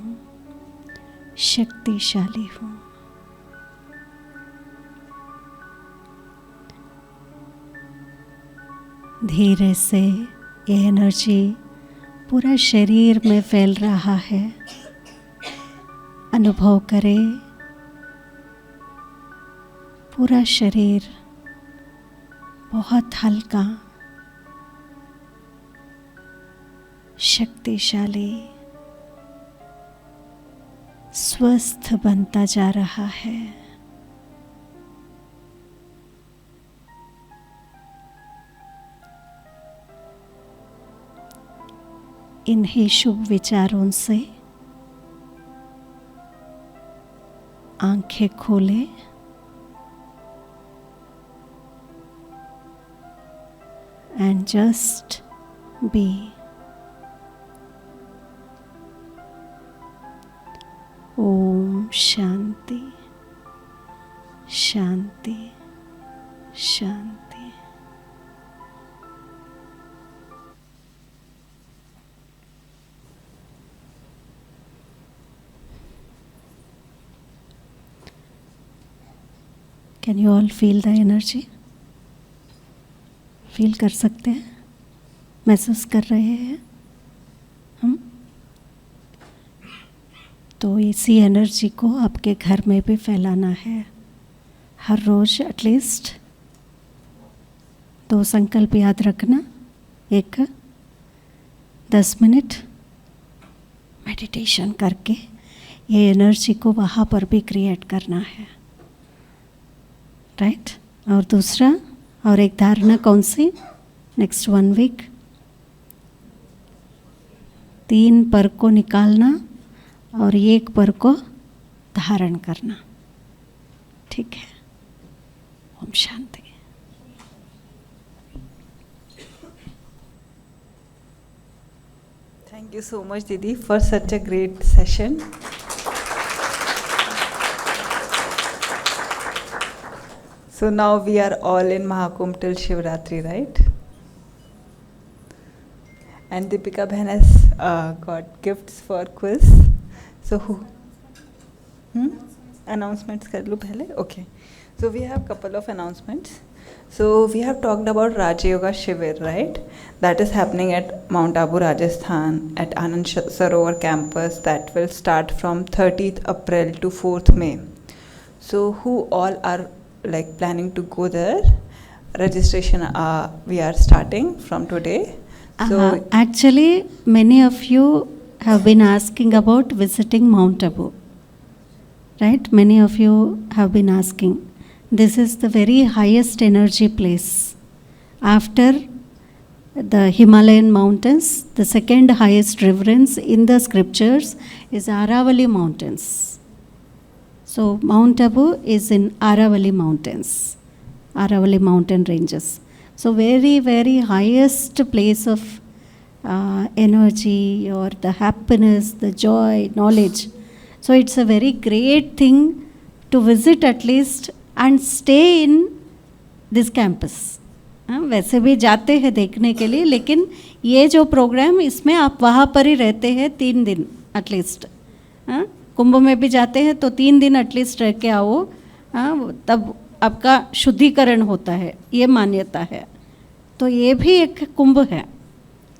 E: शक्तिशाली हूँ. धीरे से ये एनर्जी पूरा शरीर में फैल रहा है. अनुभव करें, पूरा शरीर बहुत हल्का, शक्तिशाली, स्वस्थ बनता जा रहा है. इन्हीं शुभ विचारों से आंखें खोले एंड जस्ट बी. ओम शांति शांति शांति. Can you all feel the energy? Feel कर सकते हैं, महसूस कर रहे हैं हम? तो इसी एनर्जी को आपके घर में भी फैलाना है। हर रोज़ एटलीस्ट 2 संकल्प याद रखना। एक 10 मिनट मेडिटेशन करके ये एनर्जी को वहाँ पर भी क्रिएट करना है, राइट? और दूसरा, और एक धारणा कौन सी? नेक्स्ट 1 वीक 3 पर को निकालना और 1 पर को धारण करना, ठीक है? Om Shanti.
A: Thank you so much, Didi, for such a great session. So now we are all in Mahakumbh till Shivratri, right? And Deepika Bhen has got gifts for quiz. So who? Announcements kar lo pehle? Okay. So we have couple of announcements. So we have talked about Raja Yoga Shivir, right? That is happening at Mount Abu, Rajasthan at Anand Sarovar campus. That will start from 30th April to 4th May. So who all are like planning to go there? Registration we are starting from today. So
E: actually many of you have been asking about visiting Mount Abu, right? Many of you have been asking. This is the very highest energy place. After the Himalayan mountains, the second highest reverence in the scriptures is Aravalli mountains. So Mount Abu is in Aravalli mountains, Aravalli mountain ranges. So very, very highest place of energy or the happiness, the joy, knowledge. So it's a very great thing to visit at least and stay in this campus. वैसे भी जाते हैं देखने के लिए, लेकिन ये जो प्रोग्राम, इसमें आप वहाँ पर ही रहते हैं 3 दिन एटलीस्ट। कुंभ में भी जाते हैं तो 3 दिन एटलीस्ट रह के आओ, तब आपका शुद्धिकरण होता है, ये मान्यता है। तो ये भी एक कुंभ है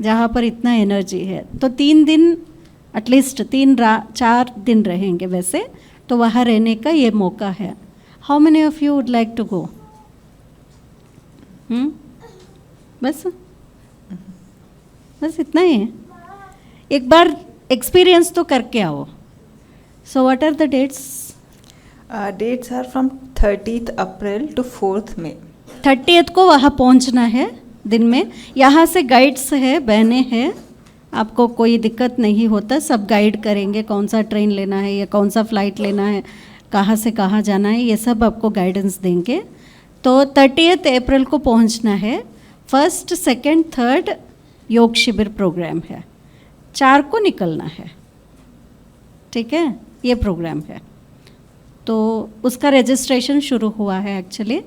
E: जहाँ पर इतना एनर्जी है। तो 3 दिन एटलीस्ट 4 दिन रहेंगे वैसे, तो वहाँ रहने का ये मौका है। How many of you would like to go? बस इतना ही है। एक बार एक्सपीरियंस तो करके आओ। So what are the dates?
A: Dates are from 30th April to 4th May.
E: 30th को वहाँ पहुँचना है दिन में। यहाँ से गाइड्स है, बहनें हैं, आपको कोई दिक्कत नहीं होता, सब गाइड करेंगे कौन सा ट्रेन लेना है या कौन सा फ्लाइट लेना है, कहाँ से कहाँ जाना है, ये सब आपको गाइडेंस देंगे। तो 30th अप्रैल को पहुँचना है। 1st, 2nd, 3rd योग शिविर प्रोग्राम है। 4 को निकलना है, ठीक है? ये प्रोग्राम है। तो उसका रजिस्ट्रेशन शुरू हुआ है। एक्चुअली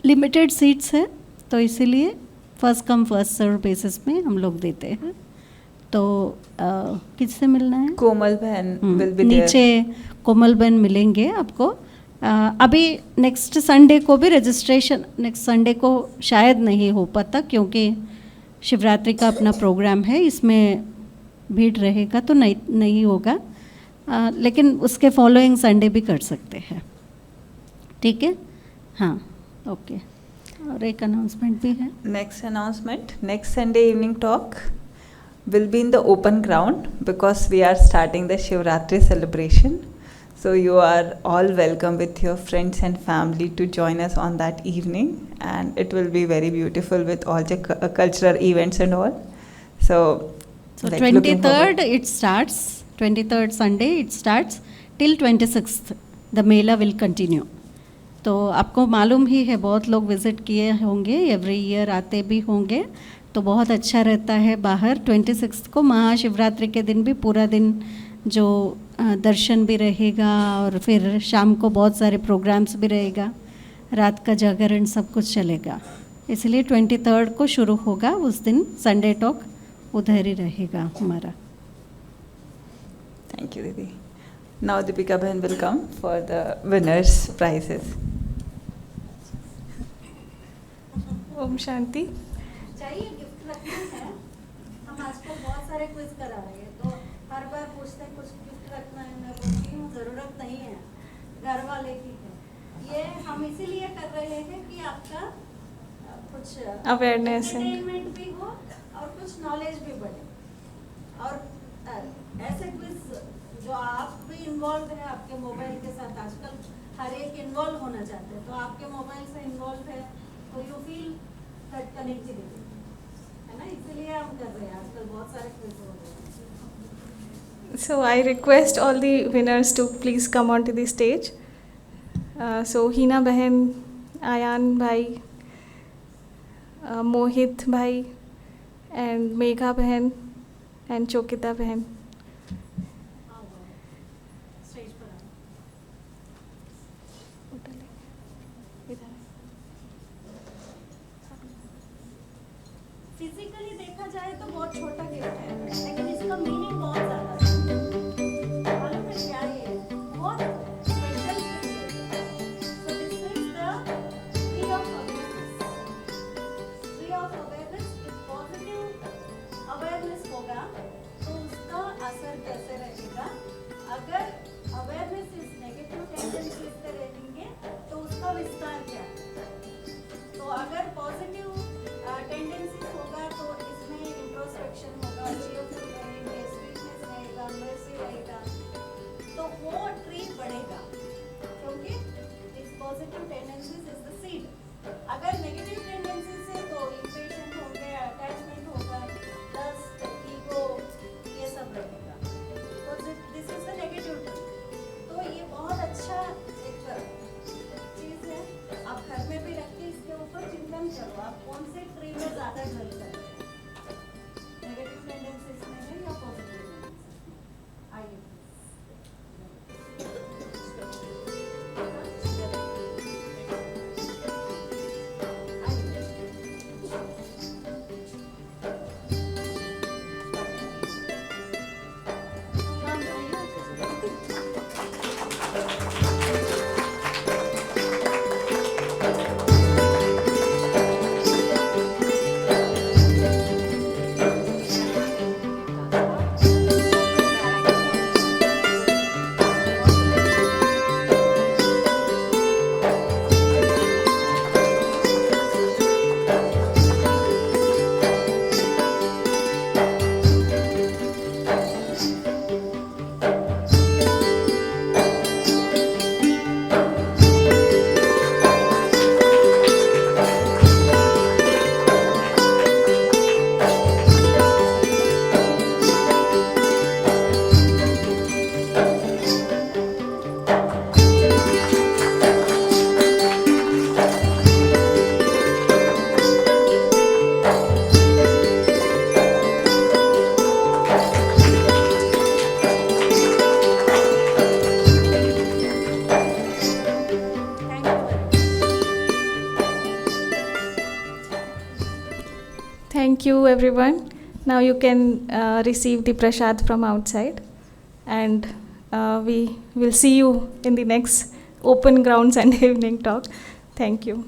E: लिमिटेड सीट्स है, तो इसीलिए first come first serve basis में हम लोग देते हैं। तो किससे मिलना है?
A: कोमल बहन will be there.
E: नीचे कोमल बहन मिलेंगे आपको। अभी नेक्स्ट संडे को भी रजिस्ट्रेशन, नेक्स्ट संडे को शायद नहीं हो पाता क्योंकि शिवरात्रि का अपना प्रोग्राम है, इसमें भीड़ रहेगा तो नहीं होगा, लेकिन उसके फॉलोइंग संडे भी कर सकते हैं, ठीक है? हाँ, ओके। और एक अनाउंसमेंट भी है।
A: Next announcement, next Sunday evening talk will be in the open ground because we are starting the Shivratri celebration. So you are all welcome with your friends and family to join us on that evening, and it will be very beautiful with all the cultural events and all. So like
E: 23rd it starts, 23rd Sunday it starts till 26th the Mela will continue. तो आपको मालूम ही है, बहुत लोग visit किए होंगे, every year आते भी होंगे, तो बहुत अच्छा रहता है बाहर। 26 को महाशिवरात्रि के दिन भी पूरा दिन जो दर्शन भी रहेगा और फिर शाम को बहुत सारे प्रोग्राम्स भी रहेगा, रात का जागरण सब कुछ चलेगा। इसलिए 23rd को शुरू होगा, उस दिन संडे टॉक उधर ही रहेगा हमारा।
A: Thank you, Didi. Now Deepika Bhen will come for the winners' prizes.
C: Om Shanti.
F: चाहिए गिफ्ट रखना है। हम आजकल बहुत सारे क्विज करा रहे हैं, तो हर बार पूछते हैं कुछ गिफ्ट रखना है। मैं बोलती हूँ ज़रूरत नहीं है, घर वाले की है। ये हम इसीलिए कर रहे हैं कि आपका कुछ
C: अवेयरनेस है,
F: एंटरटेनमेंट भी हो और कुछ नॉलेज भी बढ़े। और ऐसे क्विज जो आप भी इन्वॉल्व है आपके मोबाइल के साथ, आजकल हर एक इन्वॉल्व होना चाहते हैं, तो आपके मोबाइल से इन्वॉल्व है तो यू फील दैट कनेक्टिविटी, है ना? इसीलिए हम कर रहे हैं। आजकल बहुत सारे क्विज हो रहे हैं।
C: So I request all the winners to please come onto the stage. So Hina बहन, आयान भाई, मोहित भाई, and मेघा बहन, and चोकिता बहन.
F: स्टेज पर आए। फिजिकली देखा जाए तो बहुत छोटा गिफ्ट है, लेकिन इसका मीनिंग बहुत ज़्यादा है। मालूम है क्या ये? बहुत स्पेशल गिफ्ट है। So this is the tree of awareness. Tree of awareness, positive awareness होगा तो उसका असर कैसे रहेगा? अगर अवेयरनेस इस नेगेटिव टेंडेंसीज से रहेंगे तो उसका विस्तार क्या है? तो अगर पॉजिटिव टेंडेंसीज होगा तो इसमें इंट्रोस्पेक्शन होगा, चीयरफुल रहेंगे, स्वीटनेस रहेगा, मर्सी रहेगा, तो वो ट्री बढ़ेगा, क्योंकि इस positive tendencies is the seed. अगर नेगेटिव टेंडेंसीज है तो इम्पेशेंट होंगे, अटैचमेंट होगा, लस्ट, ईगो, ये सब रहेगा। तो this is the negative tree. तो ये बहुत अच्छा एक चीज़ है। आप घर में भी रख के इसके ऊपर चिंतन करो, आप कौन से ट्री में ज़्यादा ढल कर रहे हैं, नेगेटिव टेंडेंसीज में है या पॉजिटिव टेंडेंसीज में? आइए
C: Thank you everyone. Now you can receive the prasad from outside, and we will see you in the next open grounds and evening talk. Thank you.